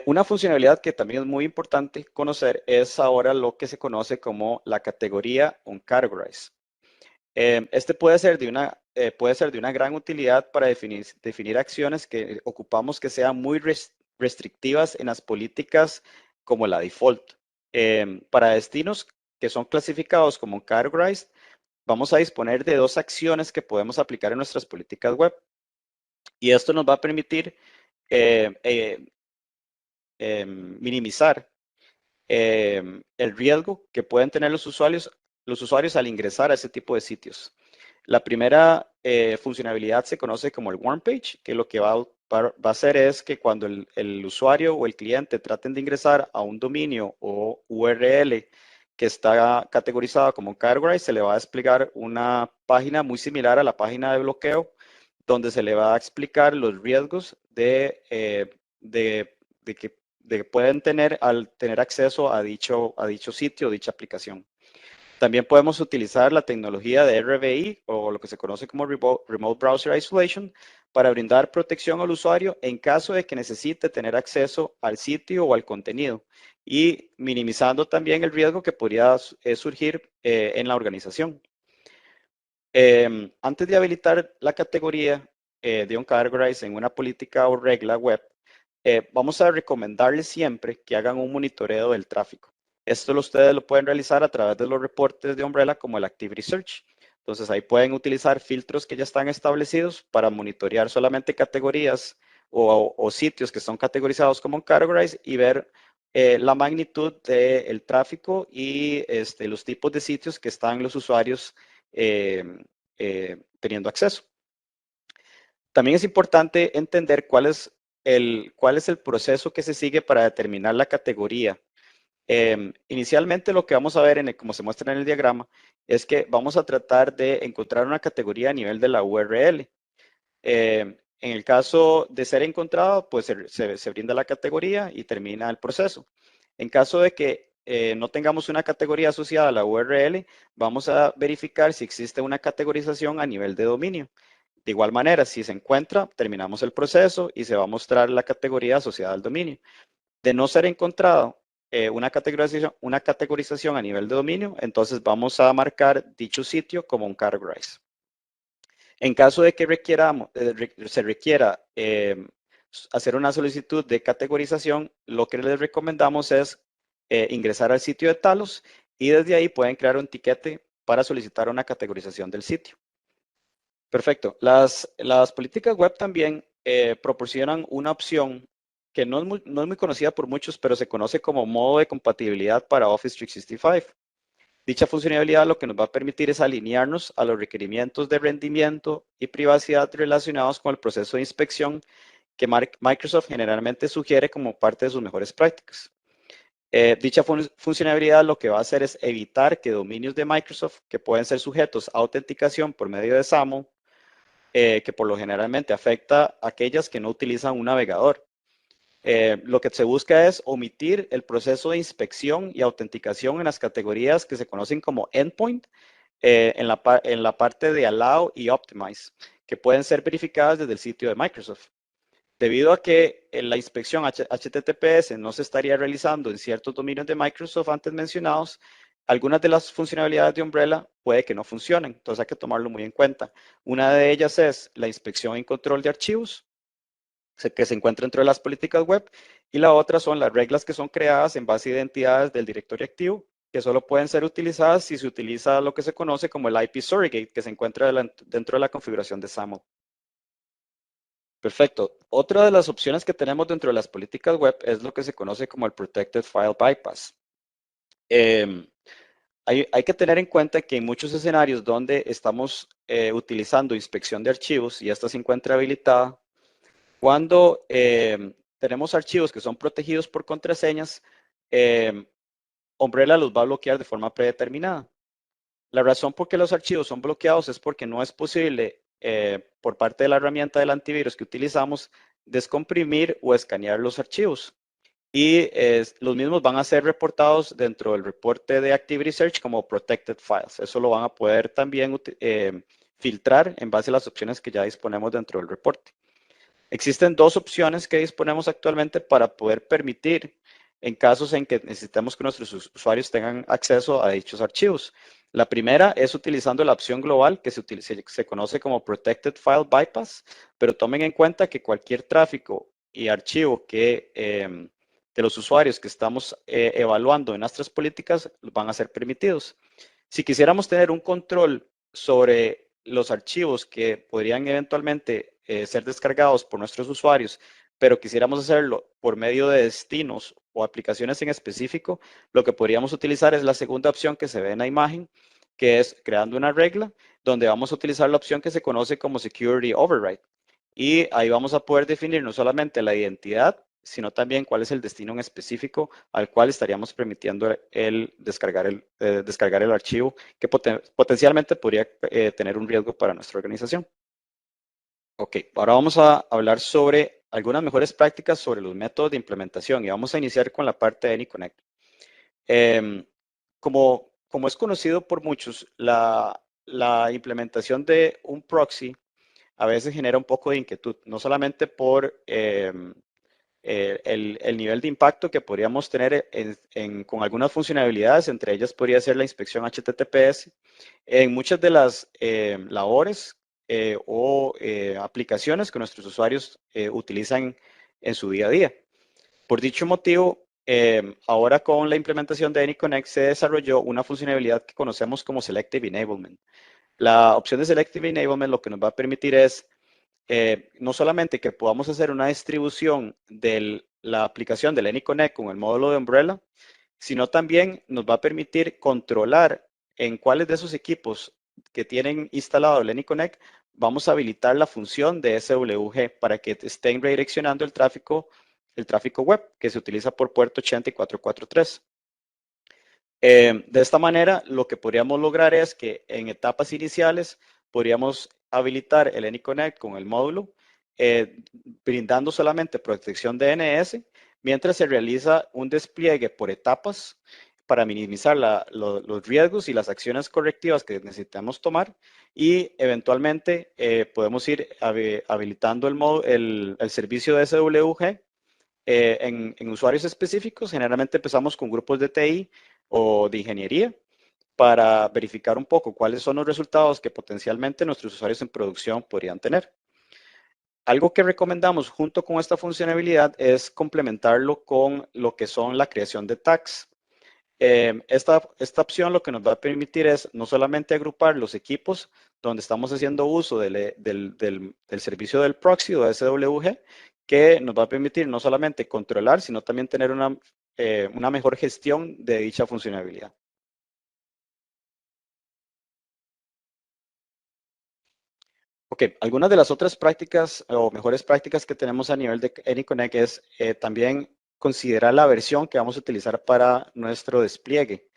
Una funcionalidad que también es muy importante conocer es ahora lo que se conoce como la categoría Uncategorized. Este puede ser de una gran utilidad para definir acciones que ocupamos que sean muy restrictivas en las políticas como la default. Para destinos que son clasificados como Uncategorized, vamos a disponer de dos acciones que podemos aplicar en nuestras políticas web. Y esto nos va a permitir minimizar el riesgo que pueden tener los usuarios al ingresar a ese tipo de sitios. La primera funcionalidad se conoce como el warm page, que lo que va a hacer es que cuando el usuario o el cliente traten de ingresar a un dominio o URL que está categorizado como categorized, se le va a desplegar una página muy similar a la página de bloqueo, donde se le va a explicar los riesgos de que pueden tener al tener acceso a dicho sitio, dicha aplicación. También podemos utilizar la tecnología de RBI o lo que se conoce como Remote Browser Isolation para brindar protección al usuario en caso de que necesite tener acceso al sitio o al contenido y minimizando también el riesgo que podría surgir en la organización. Antes de habilitar la categoría de Uncategorized en una política o regla web, vamos a recomendarles siempre que hagan un monitoreo del tráfico. Esto ustedes lo pueden realizar a través de los reportes de Umbrella como el Activity Search. Entonces ahí pueden utilizar filtros que ya están establecidos para monitorear solamente categorías o sitios que son categorizados como categorized y ver la magnitud del tráfico y los tipos de sitios que están los usuarios teniendo acceso. También es importante entender cuál es el proceso que se sigue para determinar la categoría. Inicialmente lo que vamos a ver, como se muestra en el diagrama, es que vamos a tratar de encontrar una categoría a nivel de la URL. En el caso de ser encontrado, pues se brinda la categoría y termina el proceso. En caso de que no tengamos una categoría asociada a la URL, vamos a verificar si existe una categorización a nivel de dominio. De igual manera, si se encuentra, terminamos el proceso y se va a mostrar la categoría asociada al dominio. De no ser encontrado una categorización a nivel de dominio, entonces vamos a marcar dicho sitio como un categorize. En caso de que se requiera hacer una solicitud de categorización, lo que les recomendamos es ingresar al sitio de Talos y desde ahí pueden crear un tiquete para solicitar una categorización del sitio. Perfecto. Las políticas web también proporcionan una opción que no es muy conocida por muchos, pero se conoce como modo de compatibilidad para Office 365. Dicha funcionalidad lo que nos va a permitir es alinearnos a los requerimientos de rendimiento y privacidad relacionados con el proceso de inspección que Microsoft generalmente sugiere como parte de sus mejores prácticas. Dicha funcionalidad lo que va a hacer es evitar que dominios de Microsoft que pueden ser sujetos a autenticación por medio de SAML, que por lo generalmente afecta a aquellas que no utilizan un navegador. Lo que se busca es omitir el proceso de inspección y autenticación en las categorías que se conocen como endpoint en la parte de allow y optimize, que pueden ser verificadas desde el sitio de Microsoft. Debido a que la inspección HTTPS no se estaría realizando en ciertos dominios de Microsoft antes mencionados, algunas de las funcionalidades de Umbrella puede que no funcionen, entonces hay que tomarlo muy en cuenta. Una de ellas es la inspección y control de archivos, que se encuentra dentro de las políticas web, y la otra son las reglas que son creadas en base a identidades del directorio activo, que solo pueden ser utilizadas si se utiliza lo que se conoce como el IP Surrogate, que se encuentra dentro de la configuración de SAML. Perfecto. Otra de las opciones que tenemos dentro de las políticas web es lo que se conoce como el Protected File Bypass. Hay que tener en cuenta que en muchos escenarios donde estamos utilizando inspección de archivos y esta se encuentra habilitada, cuando tenemos archivos que son protegidos por contraseñas, Umbrella los va a bloquear de forma predeterminada. La razón por qué los archivos son bloqueados es porque no es posible, por parte de la herramienta del antivirus que utilizamos, descomprimir o escanear los archivos. Y los mismos van a ser reportados dentro del reporte de Activity Search como Protected Files. Eso lo van a poder también filtrar en base a las opciones que ya disponemos dentro del reporte. Existen dos opciones que disponemos actualmente para poder permitir en casos en que necesitemos que nuestros usuarios tengan acceso a dichos archivos. La primera es utilizando la opción global que se conoce como Protected File Bypass, pero tomen en cuenta que cualquier tráfico y archivo de los usuarios que estamos evaluando en nuestras políticas van a ser permitidos. Si quisiéramos tener un control sobre los archivos que podrían eventualmente ser descargados por nuestros usuarios, pero quisiéramos hacerlo por medio de destinos o aplicaciones en específico, lo que podríamos utilizar es la segunda opción que se ve en la imagen, que es creando una regla, donde vamos a utilizar la opción que se conoce como Security Override. Y ahí vamos a poder definir no solamente la identidad, sino también cuál es el destino en específico al cual estaríamos permitiendo descargar el archivo que potencialmente podría tener un riesgo para nuestra organización. Ok, ahora vamos a hablar sobre algunas mejores prácticas sobre los métodos de implementación y vamos a iniciar con la parte de AnyConnect. Como es conocido por muchos, la implementación de un proxy a veces genera un poco de inquietud, no solamente por el nivel de impacto que podríamos tener con algunas funcionalidades, entre ellas podría ser la inspección HTTPS, en muchas de las labores o aplicaciones que nuestros usuarios utilizan en su día a día. Por dicho motivo, ahora con la implementación de AnyConnect se desarrolló una funcionalidad que conocemos como Selective Enablement. La opción de Selective Enablement lo que nos va a permitir es no solamente que podamos hacer una distribución de la aplicación del AnyConnect con el módulo de Umbrella, sino también nos va a permitir controlar en cuáles de esos equipos que tienen instalado el AnyConnect vamos a habilitar la función de SWG para que estén redireccionando el tráfico web que se utiliza por puerto 8443. De esta manera, lo que podríamos lograr es que en etapas iniciales podríamos habilitar el AnyConnect con el módulo, brindando solamente protección DNS, mientras se realiza un despliegue por etapas para minimizar los riesgos y las acciones correctivas que necesitamos tomar, y eventualmente podemos ir habilitando el servicio de SWG en usuarios específicos. Generalmente empezamos con grupos de TI o de ingeniería para verificar un poco cuáles son los resultados que potencialmente nuestros usuarios en producción podrían tener. Algo que recomendamos junto con esta funcionalidad es complementarlo con lo que son la creación de tags. Esta opción lo que nos va a permitir es no solamente agrupar los equipos donde estamos haciendo uso del servicio del proxy o SWG, que nos va a permitir no solamente controlar, sino también tener una mejor gestión de dicha funcionalidad. Ok, algunas de las otras prácticas o mejores prácticas que tenemos a nivel de AnyConnect es también considerar la versión que vamos a utilizar para nuestro despliegue.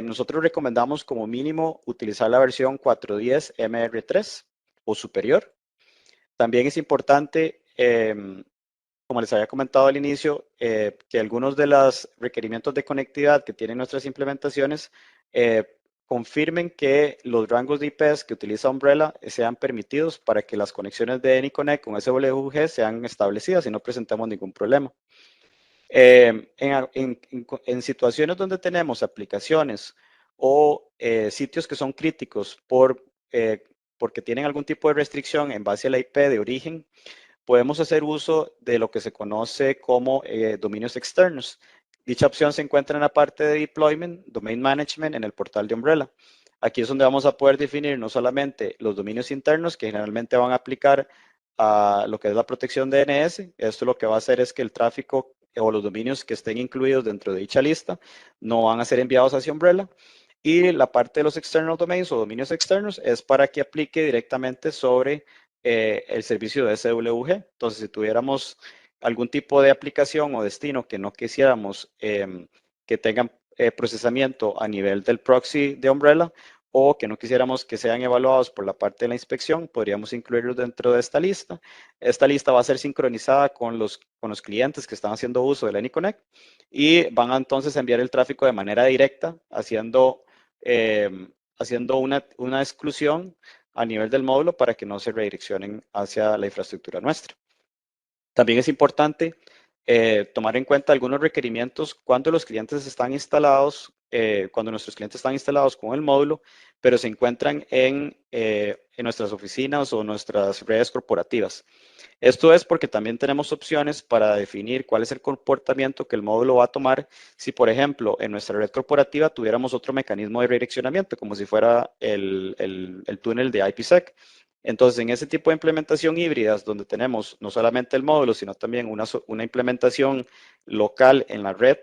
Nosotros recomendamos como mínimo utilizar la versión 4.10 MR3 o superior. También es importante, como les había comentado al inicio, que algunos de los requerimientos de conectividad que tienen nuestras implementaciones confirmen que los rangos de IPs que utiliza Umbrella sean permitidos para que las conexiones de AnyConnect con SWG sean establecidas y no presentemos ningún problema. En situaciones donde tenemos aplicaciones o sitios que son críticos porque tienen algún tipo de restricción en base a la IP de origen, podemos hacer uso de lo que se conoce como dominios externos. Dicha opción se encuentra en la parte de Deployment, Domain Management, en el portal de Umbrella. Aquí es donde vamos a poder definir no solamente los dominios internos que generalmente van a aplicar a lo que es la protección DNS. Esto lo que va a hacer es que el tráfico o los dominios que estén incluidos dentro de dicha lista no van a ser enviados hacia Umbrella. Y la parte de los external domains o dominios externos es para que aplique directamente sobre el servicio de SWG. Entonces, si tuviéramos algún tipo de aplicación o destino que no quisiéramos que tengan procesamiento a nivel del proxy de Umbrella, o que no quisiéramos que sean evaluados por la parte de la inspección, podríamos incluirlos dentro de esta lista. Esta lista va a ser sincronizada con los clientes que están haciendo uso del AnyConnect y van a entonces enviar el tráfico de manera directa, haciendo una exclusión a nivel del módulo para que no se redireccionen hacia la infraestructura nuestra. También es importante tomar en cuenta algunos requerimientos cuando los clientes están instalados, cuando nuestros clientes están instalados con el módulo, pero se encuentran en nuestras oficinas o nuestras redes corporativas. Esto es porque también tenemos opciones para definir cuál es el comportamiento que el módulo va a tomar si, por ejemplo, en nuestra red corporativa tuviéramos otro mecanismo de redireccionamiento, como si fuera el túnel de IPsec. Entonces, en ese tipo de implementación híbridas, donde tenemos no solamente el módulo, sino también una implementación local en la red,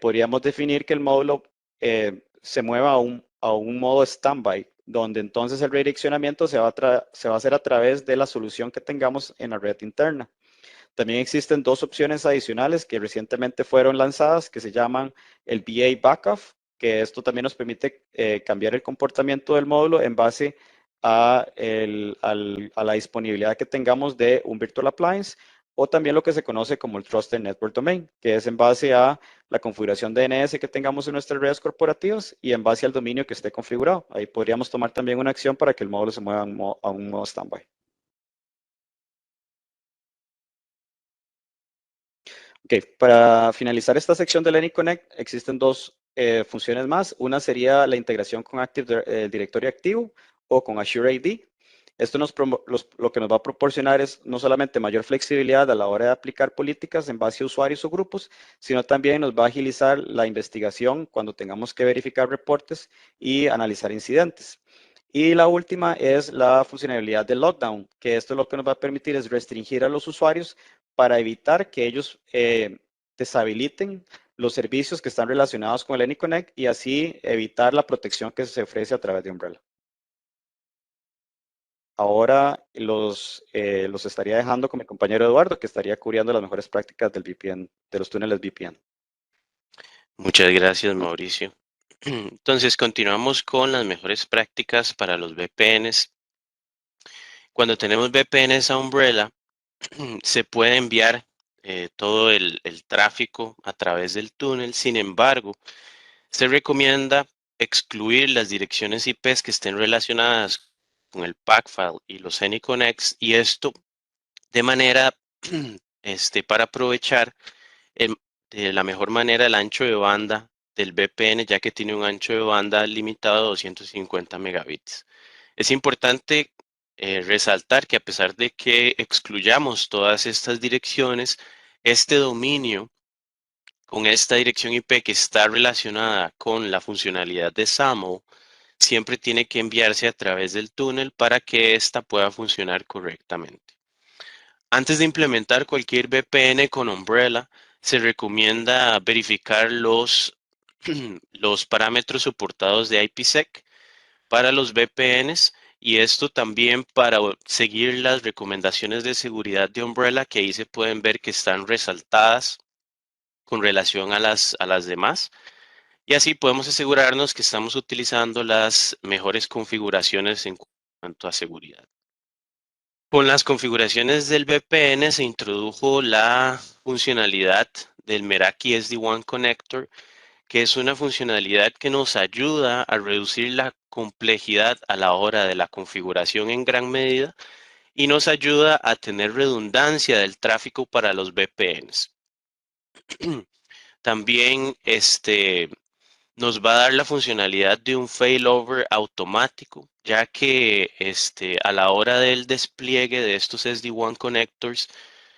podríamos definir que el módulo se mueva a un modo standby, donde entonces el redireccionamiento se va a hacer a través de la solución que tengamos en la red interna. También existen dos opciones adicionales que recientemente fueron lanzadas, que se llaman el BA Backup, que esto también nos permite cambiar el comportamiento del módulo en base a la disponibilidad que tengamos de un Virtual Appliance, o también lo que se conoce como el Trusted Network Domain, que es en base a la configuración DNS que tengamos en nuestras redes corporativas y en base al dominio que esté configurado. Ahí podríamos tomar también una acción para que el módulo se mueva a un modo standby. Ok, para finalizar esta sección del AnyConnect existen dos funciones más. Una sería la integración con Active Directory activo o con Azure AD. Esto lo que nos va a proporcionar es no solamente mayor flexibilidad a la hora de aplicar políticas en base a usuarios o grupos, sino también nos va a agilizar la investigación cuando tengamos que verificar reportes y analizar incidentes. Y la última es la funcionalidad de lockdown, que esto lo que nos va a permitir es restringir a los usuarios para evitar que ellos deshabiliten los servicios que están relacionados con el AnyConnect y así evitar la protección que se ofrece a través de Umbrella. Ahora los estaría dejando con mi compañero Eduardo, que estaría cubriendo las mejores prácticas del VPN, de los túneles VPN. Muchas gracias, Mauricio. Entonces, continuamos con las mejores prácticas para los VPNs. Cuando tenemos VPNs a Umbrella, se puede enviar todo el tráfico a través del túnel. Sin embargo, se recomienda excluir las direcciones IPs que estén relacionadas con el packfile y los AnyConnects, y esto de manera para aprovechar de la mejor manera el ancho de banda del VPN, ya que tiene un ancho de banda limitado a 250 megabits. Es importante resaltar que a pesar de que excluyamos todas estas direcciones, este dominio con esta dirección IP que está relacionada con la funcionalidad de SAML siempre tiene que enviarse a través del túnel para que ésta pueda funcionar correctamente. Antes de implementar cualquier VPN con Umbrella, se recomienda verificar los parámetros soportados de IPsec para los VPNs, y esto también para seguir las recomendaciones de seguridad de Umbrella, que ahí se pueden ver que están resaltadas con relación a las demás. Y así podemos asegurarnos que estamos utilizando las mejores configuraciones en cuanto a seguridad. Con las configuraciones del VPN se introdujo la funcionalidad del Meraki SD-WAN Connector, que es una funcionalidad que nos ayuda a reducir la complejidad a la hora de la configuración en gran medida y nos ayuda a tener redundancia del tráfico para los VPNs. También nos va a dar la funcionalidad de un failover automático, ya que a la hora del despliegue de estos SD-WAN connectors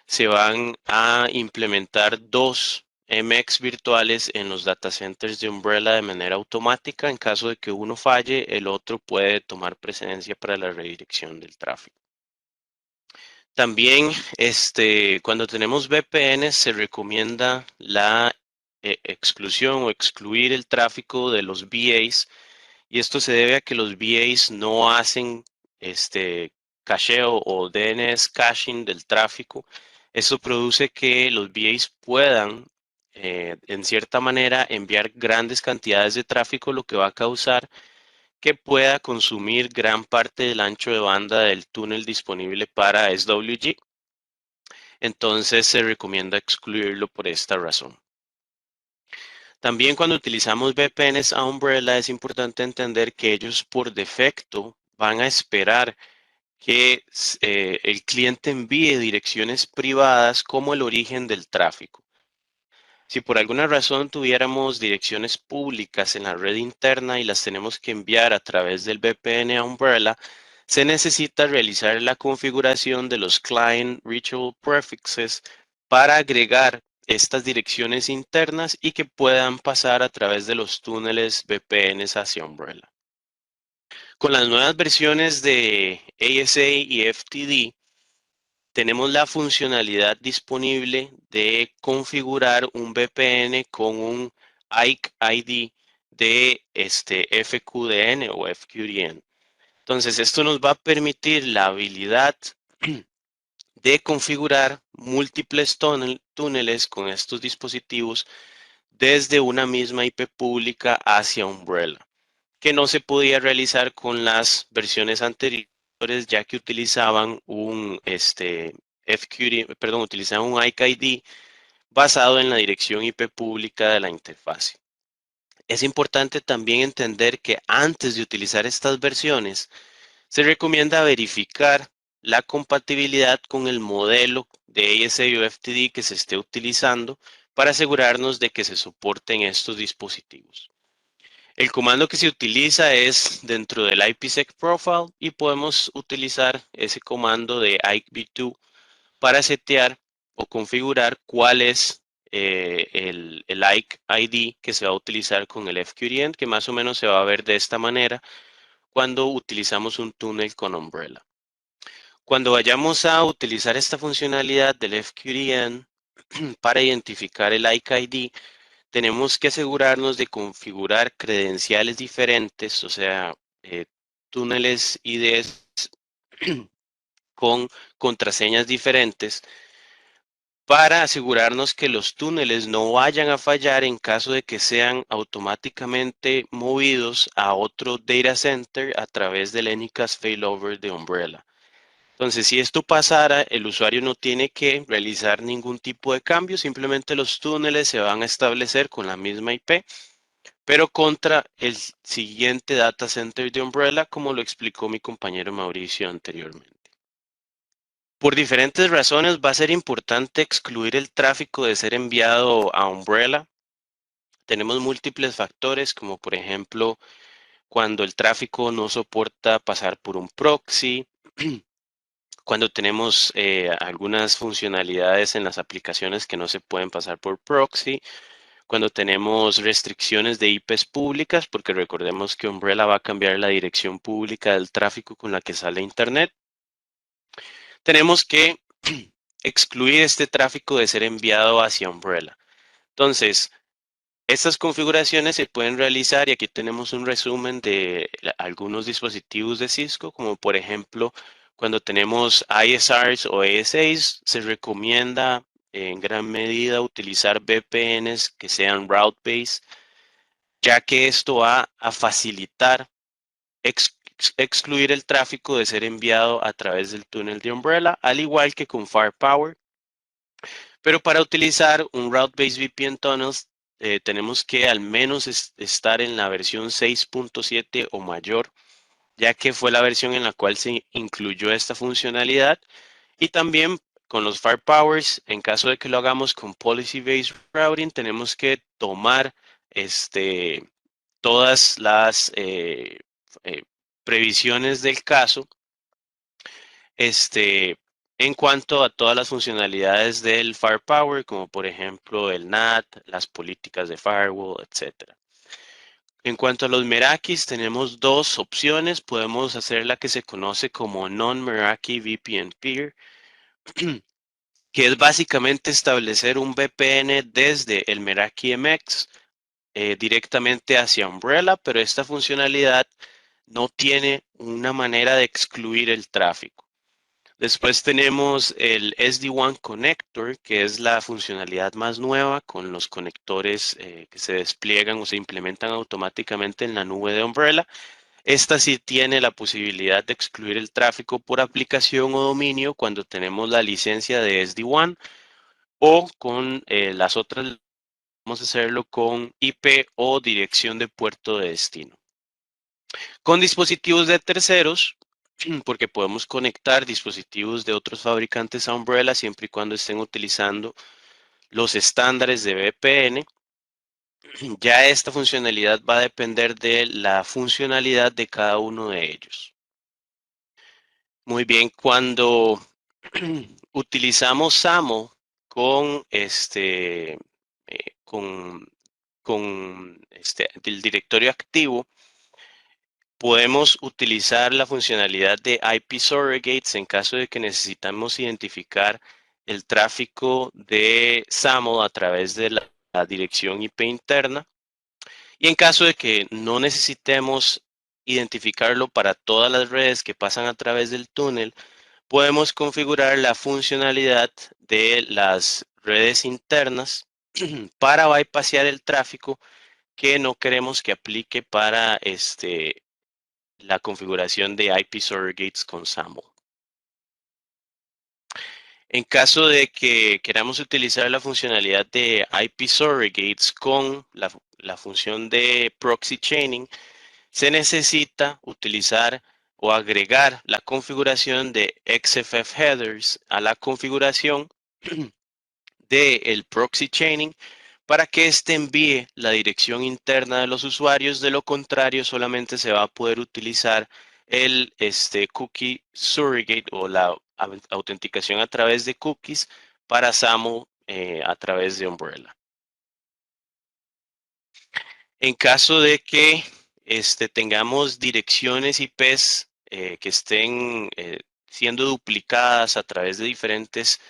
se van a implementar dos MX virtuales en los data centers de Umbrella de manera automática. En caso de que uno falle, el otro puede tomar precedencia para la redirección del tráfico. También cuando tenemos VPN se recomienda la exclusión o excluir el tráfico de los VAs, y esto se debe a que los VAs no hacen cacheo o DNS caching del tráfico. Esto produce que los VAs puedan en cierta manera enviar grandes cantidades de tráfico, lo que va a causar que pueda consumir gran parte del ancho de banda del túnel disponible para SWG. Entonces se recomienda excluirlo por esta razón. También cuando utilizamos VPNs a Umbrella es importante entender que ellos por defecto van a esperar que el cliente envíe direcciones privadas como el origen del tráfico. Si por alguna razón tuviéramos direcciones públicas en la red interna y las tenemos que enviar a través del VPN a Umbrella, se necesita realizar la configuración de los Client Reachable Prefixes para agregar estas direcciones internas y que puedan pasar a través de los túneles VPNs hacia Umbrella. Con las nuevas versiones de ASA y FTD, tenemos la funcionalidad disponible de configurar un VPN con un IKE ID de FQDN o FQDN. Entonces, esto nos va a permitir la habilidad de configurar múltiples túneles con estos dispositivos desde una misma IP pública hacia Umbrella, que no se podía realizar con las versiones anteriores, ya que utilizaban un utilizaban un IKE ID basado en la dirección IP pública de la interfase. Es importante también entender que antes de utilizar estas versiones, se recomienda verificar la compatibilidad con el modelo de ASA o FTD que se esté utilizando para asegurarnos de que se soporten estos dispositivos. El comando que se utiliza es dentro del IPsec profile y podemos utilizar ese comando de IKEv2 para setear o configurar cuál es el IKE ID que se va a utilizar con el FQDN, que más o menos se va a ver de esta manera. cuando utilizamos un túnel con Umbrella. Cuando vayamos a utilizar esta funcionalidad del FQDN para identificar el ICID, tenemos que asegurarnos de configurar credenciales diferentes, o sea, túneles IDs con contraseñas diferentes, para asegurarnos que los túneles no vayan a fallar en caso de que sean automáticamente movidos a otro data center a través del Anycast failover de Umbrella. Entonces, si esto pasara, el usuario no tiene que realizar ningún tipo de cambio, simplemente los túneles se van a establecer con la misma IP, pero contra el siguiente data center de Umbrella, como lo explicó mi compañero Mauricio anteriormente. Por diferentes razones va a ser importante excluir el tráfico de ser enviado a Umbrella. Tenemos múltiples factores, como por ejemplo, cuando el tráfico no soporta pasar por un proxy, cuando tenemos algunas funcionalidades en las aplicaciones que no se pueden pasar por proxy, cuando tenemos restricciones de IPs públicas, porque recordemos que Umbrella va a cambiar la dirección pública del tráfico con la que sale Internet. Tenemos que excluir este tráfico de ser enviado hacia Umbrella. Entonces, estas configuraciones se pueden realizar y aquí tenemos un resumen de algunos dispositivos de Cisco, como por ejemplo, cuando tenemos ISRs o ASAs, se recomienda en gran medida utilizar VPNs que sean route-based, ya que esto va a facilitar excluir el tráfico de ser enviado a través del túnel de Umbrella, al igual que con Firepower. Pero para utilizar un Route-Based VPN Tunnels, tenemos que al menos estar en la versión 6.7 o mayor, ya que fue la versión en la cual se incluyó esta funcionalidad. Y también con los Firepowers, en caso de que lo hagamos con Policy Based Routing, tenemos que tomar todas las previsiones del caso en cuanto a todas las funcionalidades del Firepower, como por ejemplo el NAT, las políticas de firewall, etc. En cuanto a los Merakis, tenemos dos opciones. Podemos hacer la que se conoce como Non-Meraki VPN Peer, que es básicamente establecer un VPN desde el Meraki MX directamente hacia Umbrella, pero esta funcionalidad no tiene una manera de excluir el tráfico. Después tenemos el SD-WAN Connector, que es la funcionalidad más nueva con los conectores que se despliegan o se implementan automáticamente en la nube de Umbrella. Esta sí tiene la posibilidad de excluir el tráfico por aplicación o dominio cuando tenemos la licencia de SD-WAN, o con las otras vamos a hacerlo con IP o dirección de puerto de destino. Con dispositivos de terceros, porque podemos conectar dispositivos de otros fabricantes a Umbrella siempre y cuando estén utilizando los estándares de VPN. Ya esta funcionalidad va a depender de la funcionalidad de cada uno de ellos. Muy bien, cuando utilizamos SAML con el directorio activo, podemos utilizar la funcionalidad de IP Surrogates en caso de que necesitamos identificar el tráfico de SAML a través de la dirección IP interna. Y en caso de que no necesitemos identificarlo para todas las redes que pasan a través del túnel, podemos configurar la funcionalidad de las redes internas para bypassear el tráfico que no queremos que aplique para la configuración de IP Surrogates con SAML. En caso de que queramos utilizar la funcionalidad de IP Surrogates con la función de Proxy Chaining, se necesita utilizar o agregar la configuración de XFF Headers a la configuración del Proxy Chaining para que éste envíe la dirección interna de los usuarios. De lo contrario, solamente se va a poder utilizar el Cookie Surrogate o la autenticación a través de cookies para SAML a través de Umbrella. En caso de que tengamos direcciones IPs que estén siendo duplicadas a través de diferentes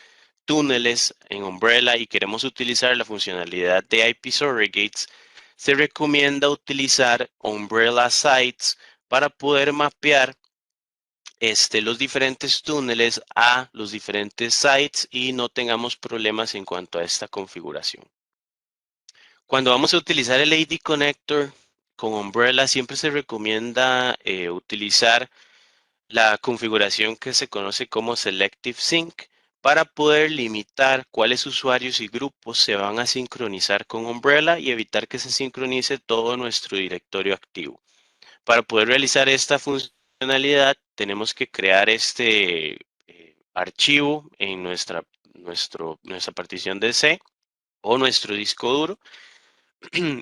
túneles en Umbrella y queremos utilizar la funcionalidad de IP Surrogates, se recomienda utilizar Umbrella Sites para poder mapear los diferentes túneles a los diferentes sites y no tengamos problemas en cuanto a esta configuración. Cuando vamos a utilizar el AD Connector con Umbrella, siempre se recomienda utilizar la configuración que se conoce como Selective Sync para poder limitar cuáles usuarios y grupos se van a sincronizar con Umbrella y evitar que se sincronice todo nuestro directorio activo. Para poder realizar esta funcionalidad, tenemos que crear este archivo en nuestra partición de C o nuestro disco duro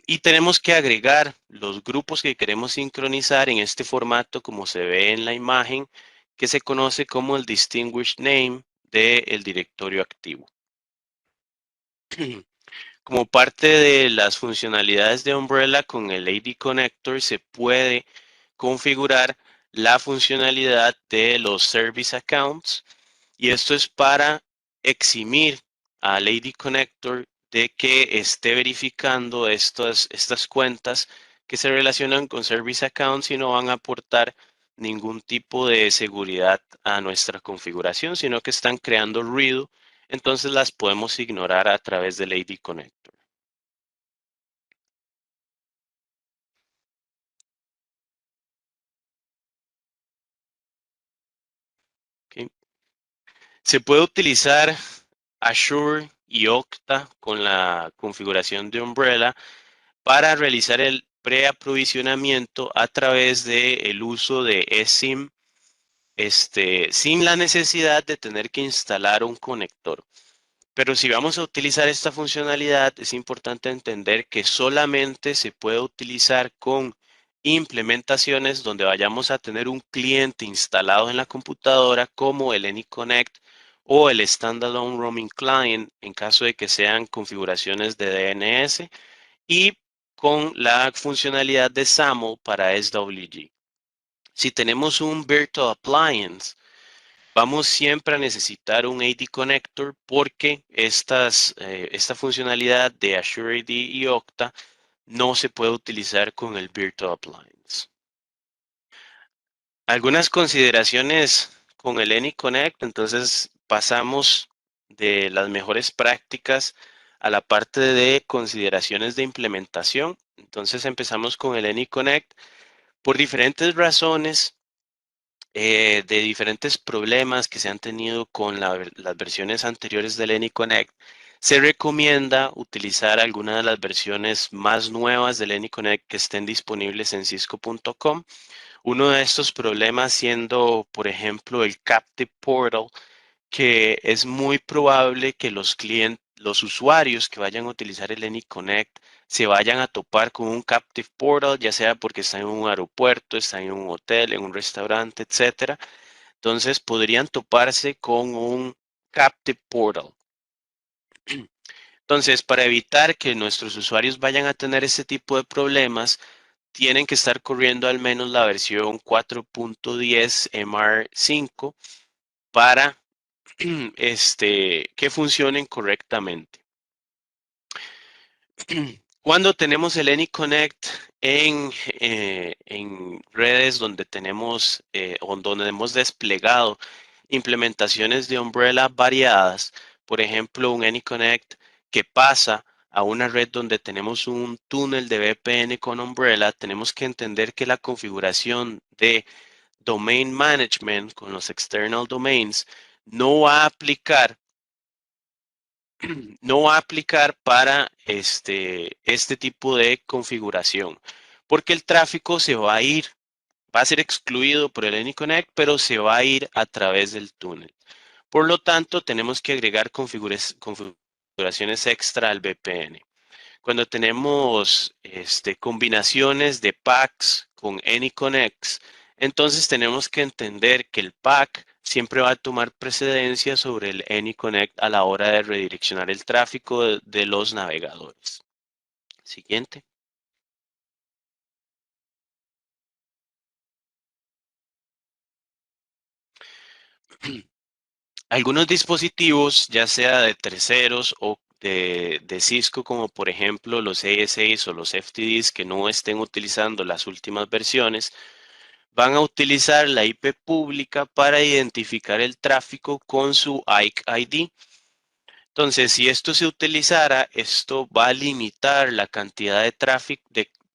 y tenemos que agregar los grupos que queremos sincronizar en este formato como se ve en la imagen que se conoce como el distinguished name del directorio activo. Como parte de las funcionalidades de Umbrella con el AD Connector se puede configurar la funcionalidad de los service accounts y esto es para eximir al AD Connector de que esté verificando estas cuentas que se relacionan con service accounts y no van a aportar ningún tipo de seguridad a nuestra configuración, sino que están creando ruido, entonces las podemos ignorar a través del AD Connector. Okay. Se puede utilizar Azure y Okta con la configuración de Umbrella para realizar el preaprovisionamiento a través del uso de eSIM, sin la necesidad de tener que instalar un conector. Pero si vamos a utilizar esta funcionalidad, es importante entender que solamente se puede utilizar con implementaciones donde vayamos a tener un cliente instalado en la computadora como el AnyConnect o el Standalone Roaming Client en caso de que sean configuraciones de DNS y con la funcionalidad de SAML para SWG. Si tenemos un Virtual Appliance, vamos siempre a necesitar un AD Connector porque esta funcionalidad de Azure AD y Okta no se puede utilizar con el Virtual Appliance. Algunas consideraciones con el AnyConnect, entonces pasamos de las mejores prácticas a la parte de consideraciones de implementación. Entonces empezamos con el AnyConnect por diferentes razones, de diferentes problemas que se han tenido con las versiones anteriores del AnyConnect. Se recomienda utilizar algunas de las versiones más nuevas del AnyConnect que estén disponibles en cisco.com. Uno de estos problemas siendo, por ejemplo, el Captive Portal, que es muy probable que los usuarios que vayan a utilizar el AnyConnect se vayan a topar con un Captive Portal, ya sea porque están en un aeropuerto, están en un hotel, en un restaurante, etc. Entonces podrían toparse con un Captive Portal. Entonces, para evitar que nuestros usuarios vayan a tener este tipo de problemas, tienen que estar corriendo al menos la versión 4.10 MR5 para que funcionen correctamente. Cuando tenemos el AnyConnect en redes donde tenemos o donde hemos desplegado implementaciones de Umbrella variadas, por ejemplo, un AnyConnect que pasa a una red donde tenemos un túnel de VPN con Umbrella, tenemos que entender que la configuración de Domain Management con los external domains no va a aplicar para este tipo de configuración, porque el tráfico va a ser excluido por el AnyConnect, pero se va a ir a través del túnel. Por lo tanto, tenemos que agregar configuraciones extra al VPN. Cuando tenemos combinaciones de packs con AnyConnects, entonces tenemos que entender que el pack siempre va a tomar precedencia sobre el AnyConnect a la hora de redireccionar el tráfico de los navegadores. Siguiente. Algunos dispositivos, ya sea de terceros o de Cisco, como por ejemplo los ASAs o los FTDs que no estén utilizando las últimas versiones, van a utilizar la IP pública para identificar el tráfico con su IKE ID. Entonces, si esto se utilizara, esto va a limitar la cantidad de tráfico,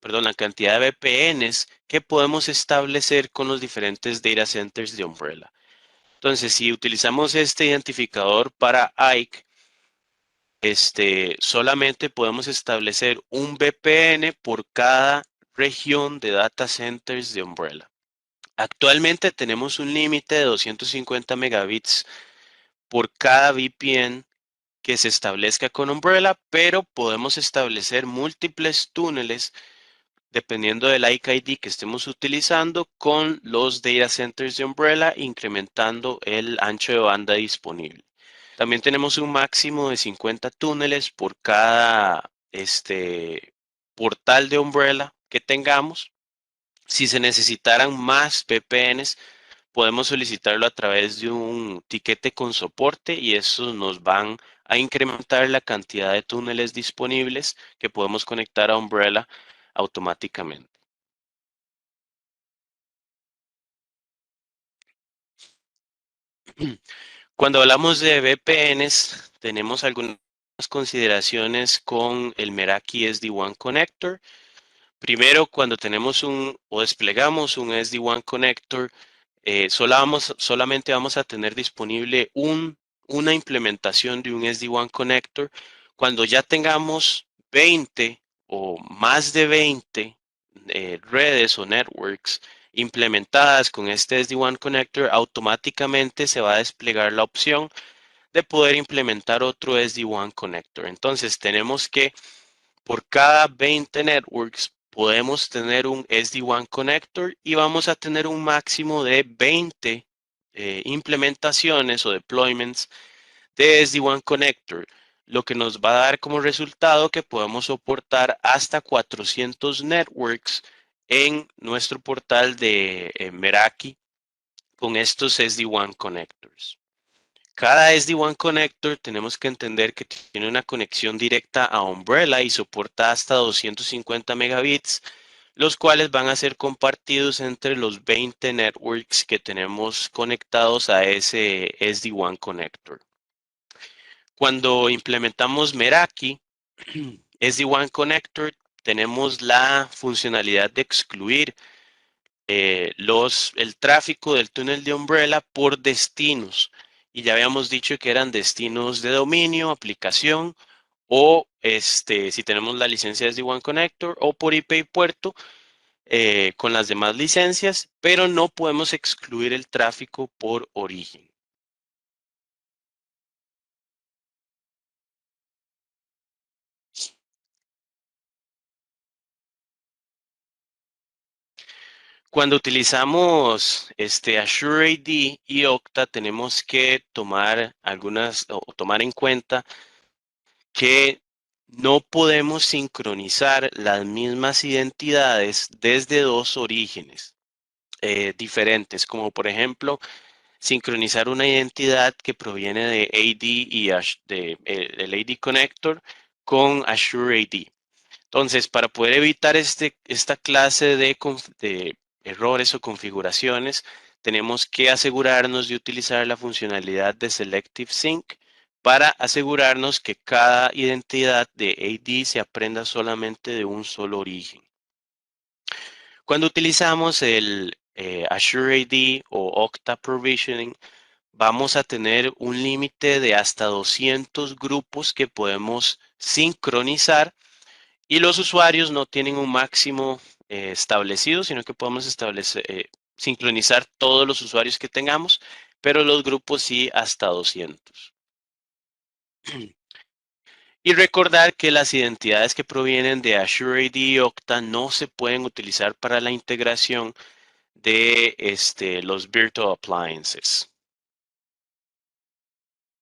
la cantidad de VPNs que podemos establecer con los diferentes data centers de Umbrella. Entonces, si utilizamos este identificador para IKE, solamente podemos establecer un VPN por cada región de data centers de Umbrella. Actualmente tenemos un límite de 250 megabits por cada VPN que se establezca con Umbrella, pero podemos establecer múltiples túneles dependiendo del IKE ID que estemos utilizando con los data centers de Umbrella, incrementando el ancho de banda disponible. También tenemos un máximo de 50 túneles por cada portal de Umbrella que tengamos. Si se necesitaran más VPNs, podemos solicitarlo a través de un tiquete con soporte y eso nos van a incrementar la cantidad de túneles disponibles que podemos conectar a Umbrella automáticamente. Cuando hablamos de VPNs, tenemos algunas consideraciones con el Meraki SD-WAN Connector. Primero, cuando tenemos o desplegamos un SD-WAN Connector, solamente vamos a tener disponible una implementación de un SD-WAN Connector. Cuando ya tengamos 20 o más de 20 redes o networks implementadas con este SD-WAN Connector, automáticamente se va a desplegar la opción de poder implementar otro SD-WAN Connector. Entonces tenemos que por cada 20 networks podemos tener un SD-WAN Connector y vamos a tener un máximo de 20 implementaciones o deployments de SD-WAN Connector, lo que nos va a dar como resultado que podemos soportar hasta 400 networks en nuestro portal de Meraki con estos SD-WAN Connectors. Cada SD-WAN Connector tenemos que entender que tiene una conexión directa a Umbrella y soporta hasta 250 megabits, los cuales van a ser compartidos entre los 20 networks que tenemos conectados a ese SD-WAN Connector. Cuando implementamos Meraki, SD-WAN Connector, tenemos la funcionalidad de excluir el tráfico del túnel de Umbrella por destinos. Y ya habíamos dicho que eran destinos de dominio, aplicación, o si tenemos la licencia de SD-WAN Connector, o por IP y puerto, con las demás licencias, pero no podemos excluir el tráfico por origen. Cuando utilizamos Azure AD y Okta, tenemos que tomar tomar en cuenta que no podemos sincronizar las mismas identidades desde dos orígenes diferentes, como por ejemplo sincronizar una identidad que proviene de AD y el AD Connector con Azure AD. Entonces, para poder evitar esta clase de errores o configuraciones, tenemos que asegurarnos de utilizar la funcionalidad de Selective Sync para asegurarnos que cada identidad de AD se aprenda solamente de un solo origen. Cuando utilizamos el Azure AD o Okta Provisioning, vamos a tener un límite de hasta 200 grupos que podemos sincronizar y los usuarios no tienen un máximo establecido, sino que podemos sincronizar todos los usuarios que tengamos, pero los grupos sí hasta 200. Y recordar que las identidades que provienen de Azure AD y Okta no se pueden utilizar para la integración de los Virtual Appliances.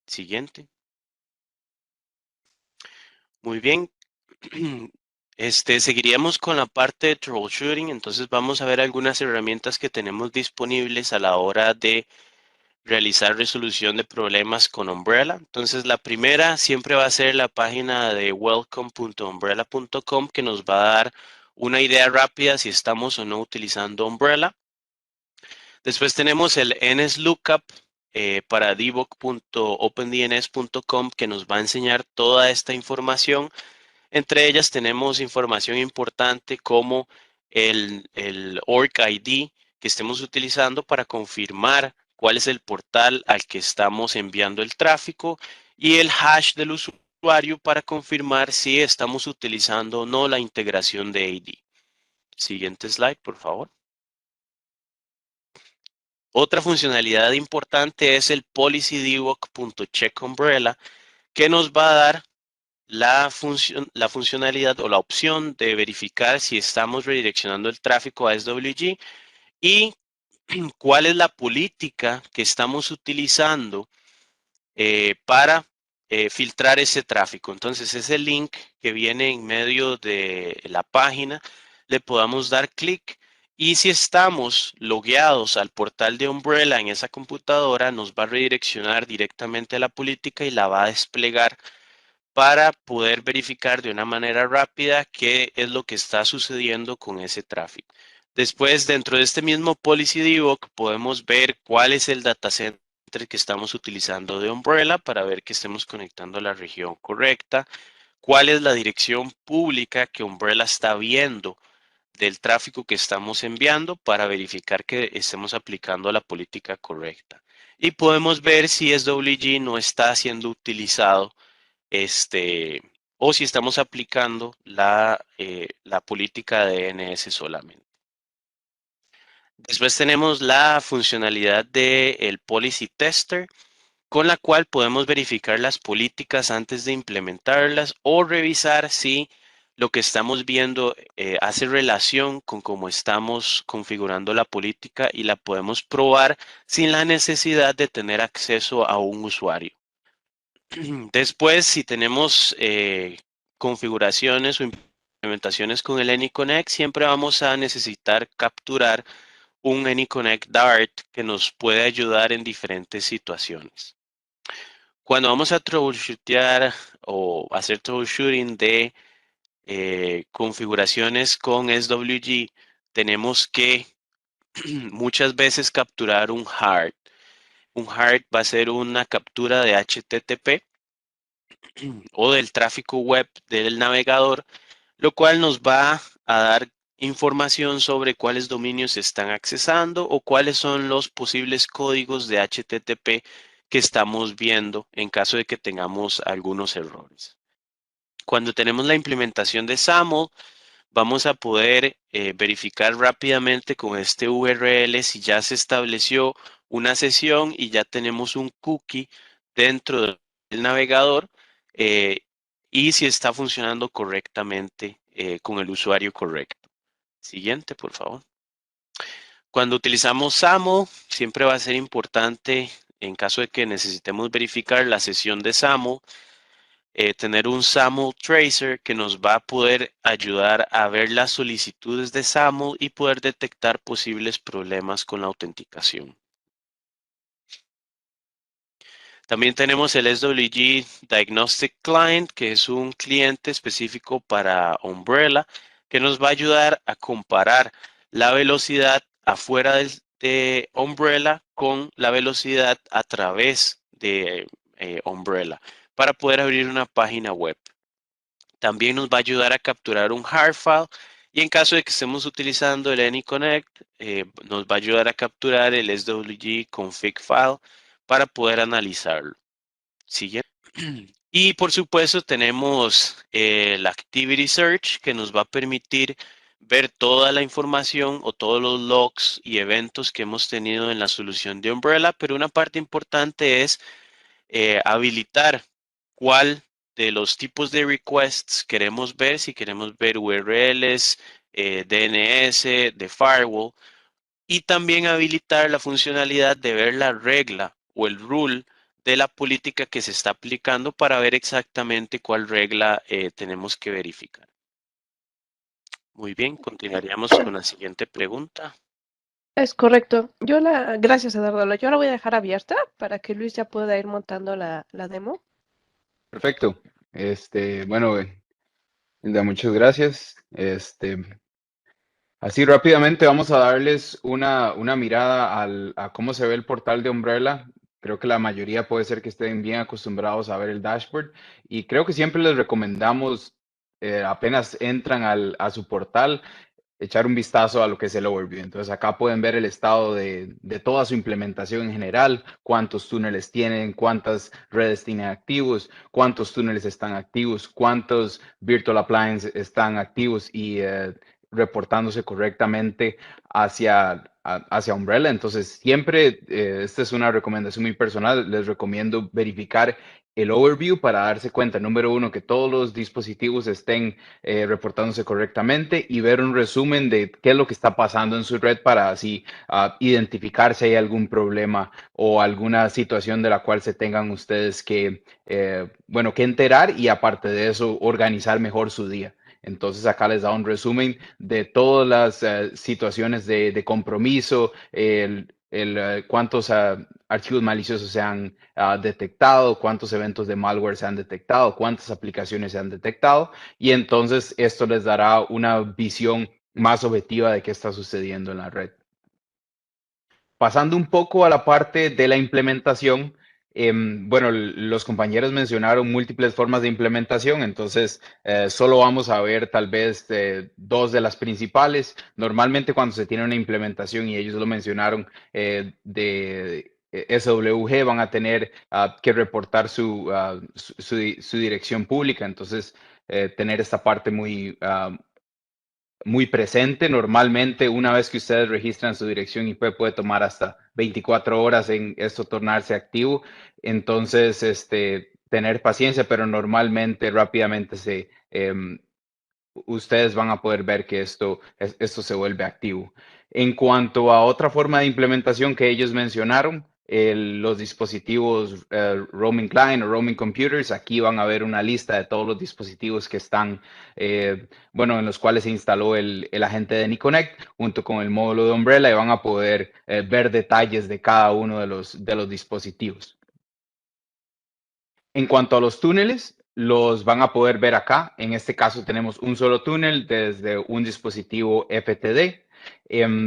Siguiente. Muy bien. Seguiríamos con la parte de troubleshooting, entonces vamos a ver algunas herramientas que tenemos disponibles a la hora de realizar resolución de problemas con Umbrella. Entonces, la primera siempre va a ser la página de welcome.umbrella.com, que nos va a dar una idea rápida si estamos o no utilizando Umbrella. Después tenemos el NSLOOKUP para debug.opendns.com, que nos va a enseñar toda esta información. Entre ellas tenemos información importante como el org ID que estemos utilizando para confirmar cuál es el portal al que estamos enviando el tráfico y el hash del usuario para confirmar si estamos utilizando o no la integración de ID. Siguiente slide, por favor. Otra funcionalidad importante es el policydebug.checkUmbrella, que nos va a dar la funcionalidad o la opción de verificar si estamos redireccionando el tráfico a SWG y cuál es la política que estamos utilizando para filtrar ese tráfico. Entonces, ese link que viene en medio de la página, le podamos dar clic y si estamos logueados al portal de Umbrella en esa computadora, nos va a redireccionar directamente a la política y la va a desplegar para poder verificar de una manera rápida qué es lo que está sucediendo con ese tráfico. Después, dentro de este mismo Policy Debug, podemos ver cuál es el datacenter que estamos utilizando de Umbrella para ver que estemos conectando a la región correcta, cuál es la dirección pública que Umbrella está viendo del tráfico que estamos enviando para verificar que estemos aplicando la política correcta. Y podemos ver si SWG no está siendo utilizado o si estamos aplicando la política de DNS solamente. Después tenemos la funcionalidad del Policy Tester, con la cual podemos verificar las políticas antes de implementarlas o revisar si lo que estamos viendo hace relación con cómo estamos configurando la política y la podemos probar sin la necesidad de tener acceso a un usuario. Después, si tenemos configuraciones o implementaciones con el AnyConnect, siempre vamos a necesitar capturar un AnyConnect Dart que nos puede ayudar en diferentes situaciones. Cuando vamos a troubleshootear o hacer troubleshooting de configuraciones con SWG, tenemos que muchas veces capturar un hard. Un hard va a ser una captura de HTTP o del tráfico web del navegador, lo cual nos va a dar información sobre cuáles dominios se están accesando o cuáles son los posibles códigos de HTTP que estamos viendo en caso de que tengamos algunos errores. Cuando tenemos la implementación de SAML, vamos a poder verificar rápidamente con este URL si ya se estableció una sesión y ya tenemos un cookie dentro del navegador y si está funcionando correctamente con el usuario correcto. Siguiente, por favor. Cuando utilizamos SAML, siempre va a ser importante, en caso de que necesitemos verificar la sesión de SAML, tener un SAML tracer que nos va a poder ayudar a ver las solicitudes de SAML y poder detectar posibles problemas con la autenticación. También tenemos el SWG Diagnostic Client, que es un cliente específico para Umbrella, que nos va a ayudar a comparar la velocidad afuera de Umbrella con la velocidad a través de Umbrella para poder abrir una página web. También nos va a ayudar a capturar un hard file y en caso de que estemos utilizando el AnyConnect, nos va a ayudar a capturar el SWG config file para poder analizarlo. Siguiente. Y por supuesto tenemos el Activity Search que nos va a permitir ver toda la información o todos los logs y eventos que hemos tenido en la solución de Umbrella, pero una parte importante es habilitar cuál de los tipos de requests queremos ver, si queremos ver URLs, DNS, de firewall, y también habilitar la funcionalidad de ver la regla o el rule de la política que se está aplicando para ver exactamente cuál regla tenemos que verificar. Muy bien, continuaríamos con la siguiente pregunta. Es correcto. Gracias, Eduardo. Yo la voy a dejar abierta para que Luis ya pueda ir montando la demo. Perfecto. Bueno, Hilda, muchas gracias. Así rápidamente vamos a darles una mirada a cómo se ve el portal de Umbrella. Creo que la mayoría puede ser que estén bien acostumbrados a ver el dashboard y creo que siempre les recomendamos, apenas entran a su portal, echar un vistazo a lo que es el overview. Entonces acá pueden ver el estado de toda su implementación en general, cuántos túneles tienen, cuántas redes tienen activos, cuántos túneles están activos, cuántos virtual appliances están activos y reportándose correctamente hacia Umbrella. Entonces, siempre, esta es una recomendación muy personal, les recomiendo verificar el overview para darse cuenta, número uno, que todos los dispositivos estén reportándose correctamente y ver un resumen de qué es lo que está pasando en su red para así identificar si hay algún problema o alguna situación de la cual se tengan ustedes que, bueno, que enterar y aparte de eso, organizar mejor su día. Entonces acá les da un resumen de todas las situaciones de compromiso, cuántos archivos maliciosos se han detectado, cuántos eventos de malware se han detectado, cuántas aplicaciones se han detectado y entonces esto les dará una visión más objetiva de qué está sucediendo en la red. Pasando un poco a la parte de la implementación, bueno, los compañeros mencionaron múltiples formas de implementación, entonces solo vamos a ver tal vez dos de las principales. Normalmente cuando se tiene una implementación, y ellos lo mencionaron, de SWG van a tener que reportar su dirección pública, entonces tener esta parte muy presente. Normalmente, una vez que ustedes registran su dirección IP, puede tomar hasta 24 horas en esto tornarse activo. Entonces, tener paciencia, pero normalmente rápidamente ustedes van a poder ver que esto se vuelve activo. En cuanto a otra forma de implementación que ellos mencionaron, los dispositivos roaming client o roaming computers, aquí van a ver una lista de todos los dispositivos que están, bueno, en los cuales se instaló el agente de NiConnect junto con el módulo de Umbrella y van a poder ver detalles de cada uno de los dispositivos. En cuanto a los túneles, los van a poder ver acá. En este caso tenemos un solo túnel desde un dispositivo FTD.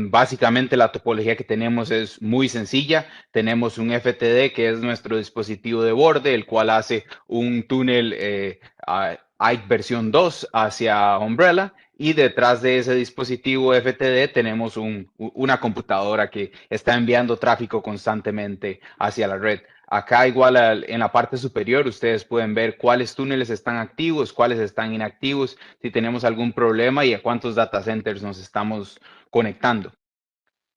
Básicamente la topología que tenemos es muy sencilla. Tenemos un FTD que es nuestro dispositivo de borde, el cual hace un túnel IKE versión 2 hacia Umbrella. Y detrás de ese dispositivo FTD tenemos una computadora que está enviando tráfico constantemente hacia la red. Acá igual en la parte superior ustedes pueden ver cuáles túneles están activos, cuáles están inactivos, si tenemos algún problema y a cuántos data centers nos estamos conectando.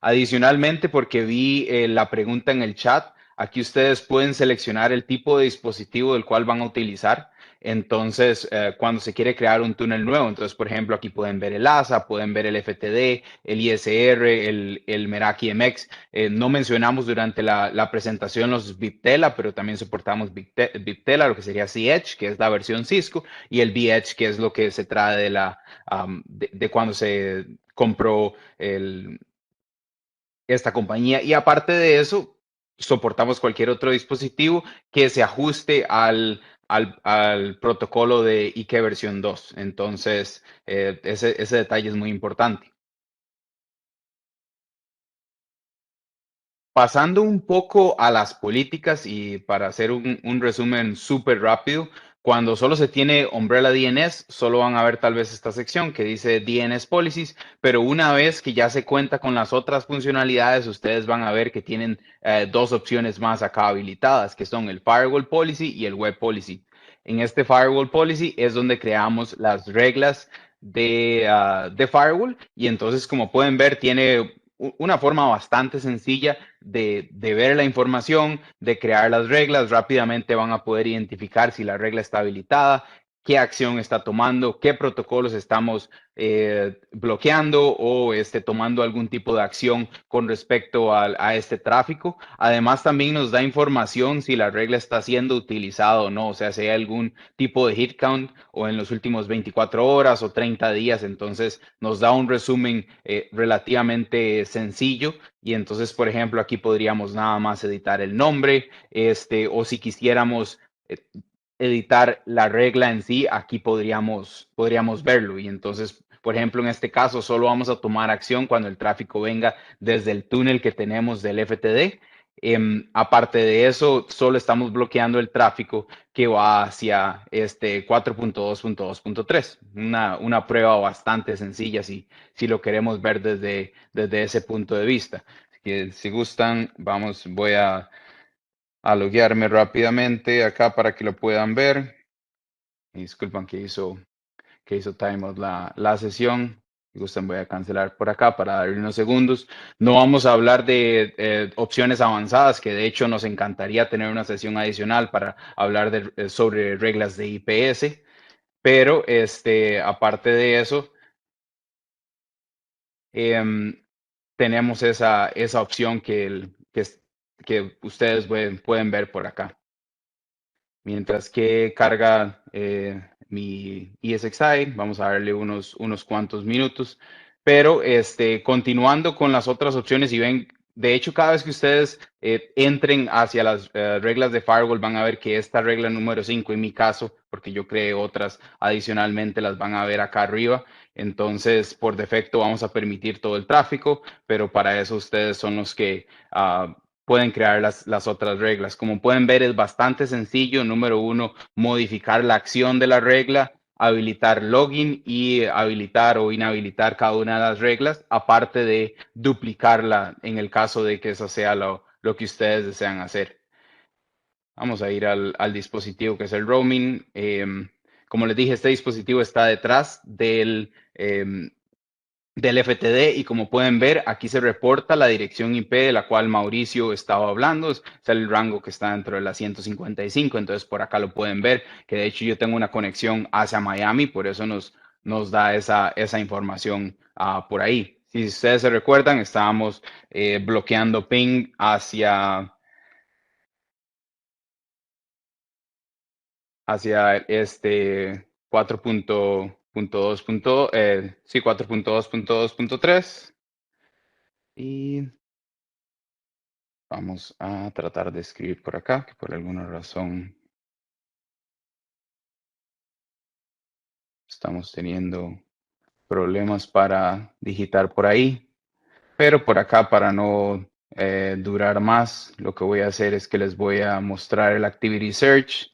Adicionalmente, porque vi la pregunta en el chat, aquí ustedes pueden seleccionar el tipo de dispositivo del cual van a utilizar. Entonces, cuando se quiere crear un túnel nuevo, entonces, por ejemplo, aquí pueden ver el ASA, pueden ver el FTD, el ISR, el Meraki MX. No mencionamos durante la presentación los Viptela, pero también soportamos Viptela, lo que sería C-Edge, que es la versión Cisco, y el V-Edge, que es lo que se trae de cuando se compró esta compañía. Y aparte de eso, soportamos cualquier otro dispositivo que se ajuste al protocolo de IKE versión 2. Entonces, ese detalle es muy importante. Pasando un poco a las políticas y para hacer un resumen súper rápido, cuando solo se tiene Umbrella DNS, solo van a ver tal vez esta sección que dice DNS Policies, pero una vez que ya se cuenta con las otras funcionalidades, ustedes van a ver que tienen dos opciones más acá habilitadas, que son el Firewall Policy y el Web Policy. En este Firewall Policy es donde creamos las reglas de Firewall y entonces, como pueden ver, tiene una forma bastante sencilla de ver la información, de crear las reglas. Rápidamente van a poder identificar si la regla está habilitada, qué acción está tomando, qué protocolos estamos bloqueando o tomando algún tipo de acción con respecto a este tráfico. Además, también nos da información si la regla está siendo utilizada o no, o sea, si hay algún tipo de hit count o en los últimos 24 horas o 30 días. Entonces, nos da un resumen relativamente sencillo. Y entonces, por ejemplo, aquí podríamos nada más editar el nombre, o si quisiéramos editar la regla en sí, aquí podríamos verlo. Y entonces, por ejemplo, en este caso, solo vamos a tomar acción cuando el tráfico venga desde el túnel que tenemos del FTD. Aparte de eso, solo estamos bloqueando el tráfico que va hacia 4.2.2.3. Una prueba bastante sencilla si lo queremos ver desde ese punto de vista. Así que si gustan, voy a loguearme rápidamente acá para que lo puedan ver. Y disculpan que hizo timeout la sesión. Si gustan, voy a cancelar por acá para darle unos segundos. No vamos a hablar de opciones avanzadas, que de hecho nos encantaría tener una sesión adicional para hablar sobre reglas de IPS. Pero aparte de eso, tenemos esa opción que ustedes pueden ver por acá. Mientras que carga mi ESXi, vamos a darle unos cuantos minutos. Pero continuando con las otras opciones, y ven, de hecho, cada vez que ustedes entren hacia las reglas de firewall, van a ver que esta regla número 5, en mi caso, porque yo creé otras adicionalmente, las van a ver acá arriba. Entonces, por defecto, vamos a permitir todo el tráfico, pero para eso ustedes son los que pueden crear las otras reglas. Como pueden ver, es bastante sencillo. Número 1, modificar la acción de la regla, habilitar login y habilitar o inhabilitar cada una de las reglas, aparte de duplicarla en el caso de que eso sea lo que ustedes desean hacer. Vamos a ir al dispositivo que es el roaming. Como les dije, este dispositivo está detrás del FTD, y como pueden ver, aquí se reporta la dirección IP de la cual Mauricio estaba hablando. Es el rango que está dentro de la 155. Entonces, por acá lo pueden ver, que de hecho yo tengo una conexión hacia Miami, por eso nos da esa información por ahí. Si ustedes se recuerdan, estábamos bloqueando ping hacia 4.2.2.3. Y vamos a tratar de escribir por acá, que por alguna razón estamos teniendo problemas para digitar por ahí. Pero por acá, para no durar más, lo que voy a hacer es que les voy a mostrar el Activity Search,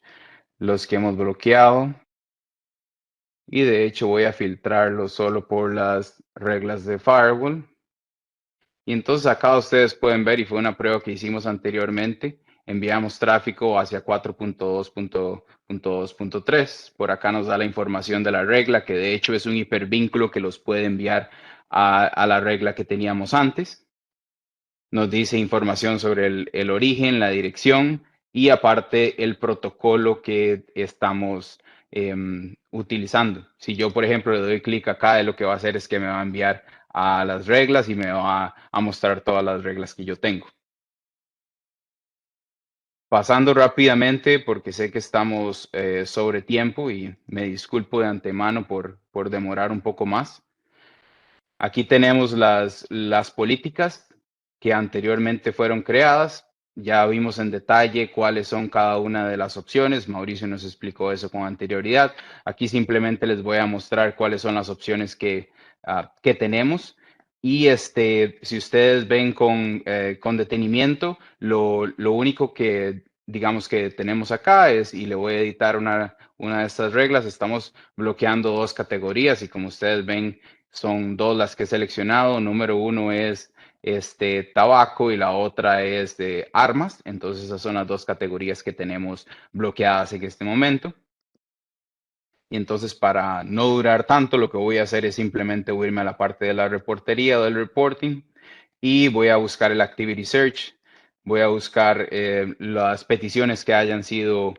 los que hemos bloqueado. Y de hecho voy a filtrarlo solo por las reglas de firewall. Y entonces acá ustedes pueden ver, y fue una prueba que hicimos anteriormente, enviamos tráfico hacia 4.2.2.3. Por acá nos da la información de la regla, que de hecho es un hipervínculo que los puede enviar a la regla que teníamos antes. Nos dice información sobre el origen, la dirección y aparte el protocolo que estamos utilizando. Si yo, por ejemplo, le doy clic acá, lo que va a hacer es que me va a enviar a las reglas y me va a mostrar todas las reglas que yo tengo. Pasando rápidamente, porque sé que estamos sobre tiempo y me disculpo de antemano por demorar un poco más. Aquí tenemos las políticas que anteriormente fueron creadas. Ya vimos en detalle cuáles son cada una de las opciones. Mauricio nos explicó eso con anterioridad. Aquí simplemente les voy a mostrar cuáles son las opciones que tenemos. Y si ustedes ven con detenimiento, lo único que digamos que tenemos acá es, y le voy a editar una de estas reglas, estamos bloqueando dos categorías y como ustedes ven, son dos las que he seleccionado. Número 1 es tabaco y la otra es de armas. Entonces esas son las dos categorías que tenemos bloqueadas en este momento. Y entonces, para no durar tanto, lo que voy a hacer es simplemente irme a la parte de la reportería o del reporting y voy a buscar el Activity Search. Voy a buscar las peticiones que hayan sido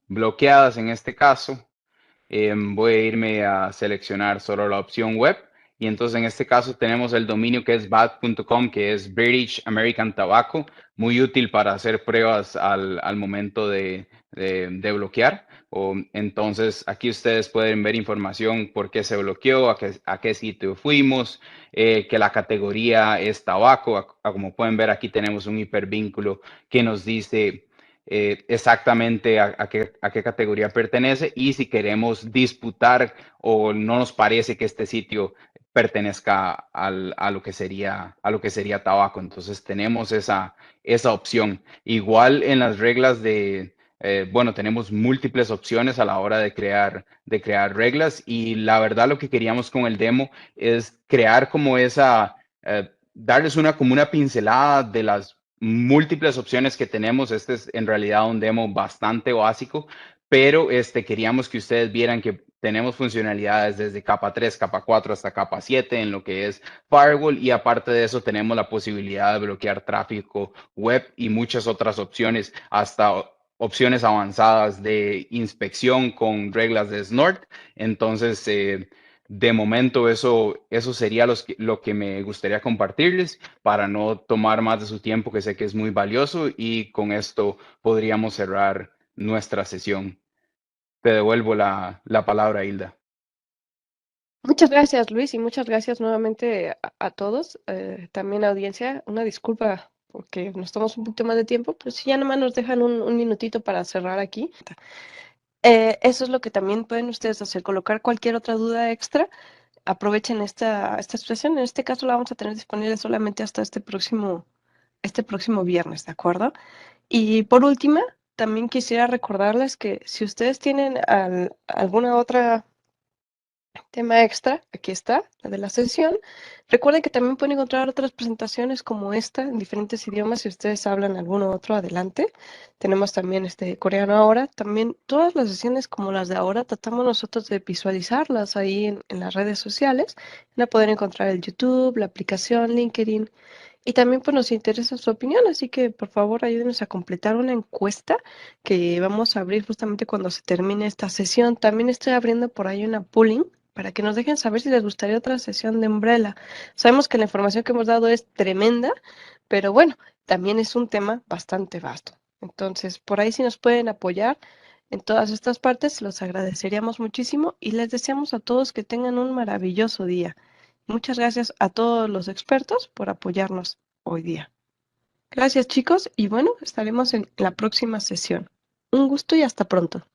bloqueadas en este caso. voy a irme a seleccionar solo la opción web. Y entonces en este caso tenemos el dominio que es bat.com, que es British American Tobacco, muy útil para hacer pruebas al momento de bloquear. Entonces aquí ustedes pueden ver información por qué se bloqueó, a qué sitio fuimos, que la categoría es tabaco. Como pueden ver, aquí tenemos un hipervínculo que nos dice exactamente a qué categoría pertenece y si queremos disputar o no nos parece que este sitio pertenezca a lo que sería tabaco. Entonces tenemos esa opción. Igual en las reglas bueno, tenemos múltiples opciones a la hora de crear reglas y la verdad lo que queríamos con el demo es crear como darles como una pincelada de las múltiples opciones que tenemos. Este es en realidad un demo bastante básico, pero queríamos que ustedes vieran que tenemos funcionalidades desde capa 3, capa 4 hasta capa 7 en lo que es firewall y aparte de eso tenemos la posibilidad de bloquear tráfico web y muchas otras opciones, hasta opciones avanzadas de inspección con reglas de Snort. Entonces, de momento eso sería lo que me gustaría compartirles para no tomar más de su tiempo, que sé que es muy valioso, y con esto podríamos cerrar nuestra sesión. Te devuelvo la palabra, Hilda. Muchas gracias, Luis, y muchas gracias nuevamente a todos. También audiencia, una disculpa porque nos tomamos un poquito más de tiempo, pero si ya nomás nos dejan un minutito para cerrar aquí. Eso es lo que también pueden ustedes hacer, colocar cualquier otra duda extra. Aprovechen esta expresión. En este caso la vamos a tener disponible solamente hasta este próximo viernes, ¿de acuerdo? Y por última, también quisiera recordarles que si ustedes tienen alguna otra tema extra, aquí está, la de la sesión. Recuerden que también pueden encontrar otras presentaciones como esta en diferentes idiomas si ustedes hablan alguno otro, adelante. Tenemos también coreano ahora. También todas las sesiones como las de ahora tratamos nosotros de visualizarlas ahí en las redes sociales. Van a poder encontrar el YouTube, la aplicación, LinkedIn. Y también pues nos interesa su opinión, así que por favor ayúdenos a completar una encuesta que vamos a abrir justamente cuando se termine esta sesión. También estoy abriendo por ahí una polling para que nos dejen saber si les gustaría otra sesión de Umbrella. Sabemos que la información que hemos dado es tremenda, pero bueno, también es un tema bastante vasto. Entonces, por ahí si nos pueden apoyar en todas estas partes, los agradeceríamos muchísimo y les deseamos a todos que tengan un maravilloso día. Muchas gracias a todos los expertos por apoyarnos hoy día. Gracias chicos y bueno, estaremos en la próxima sesión. Un gusto y hasta pronto.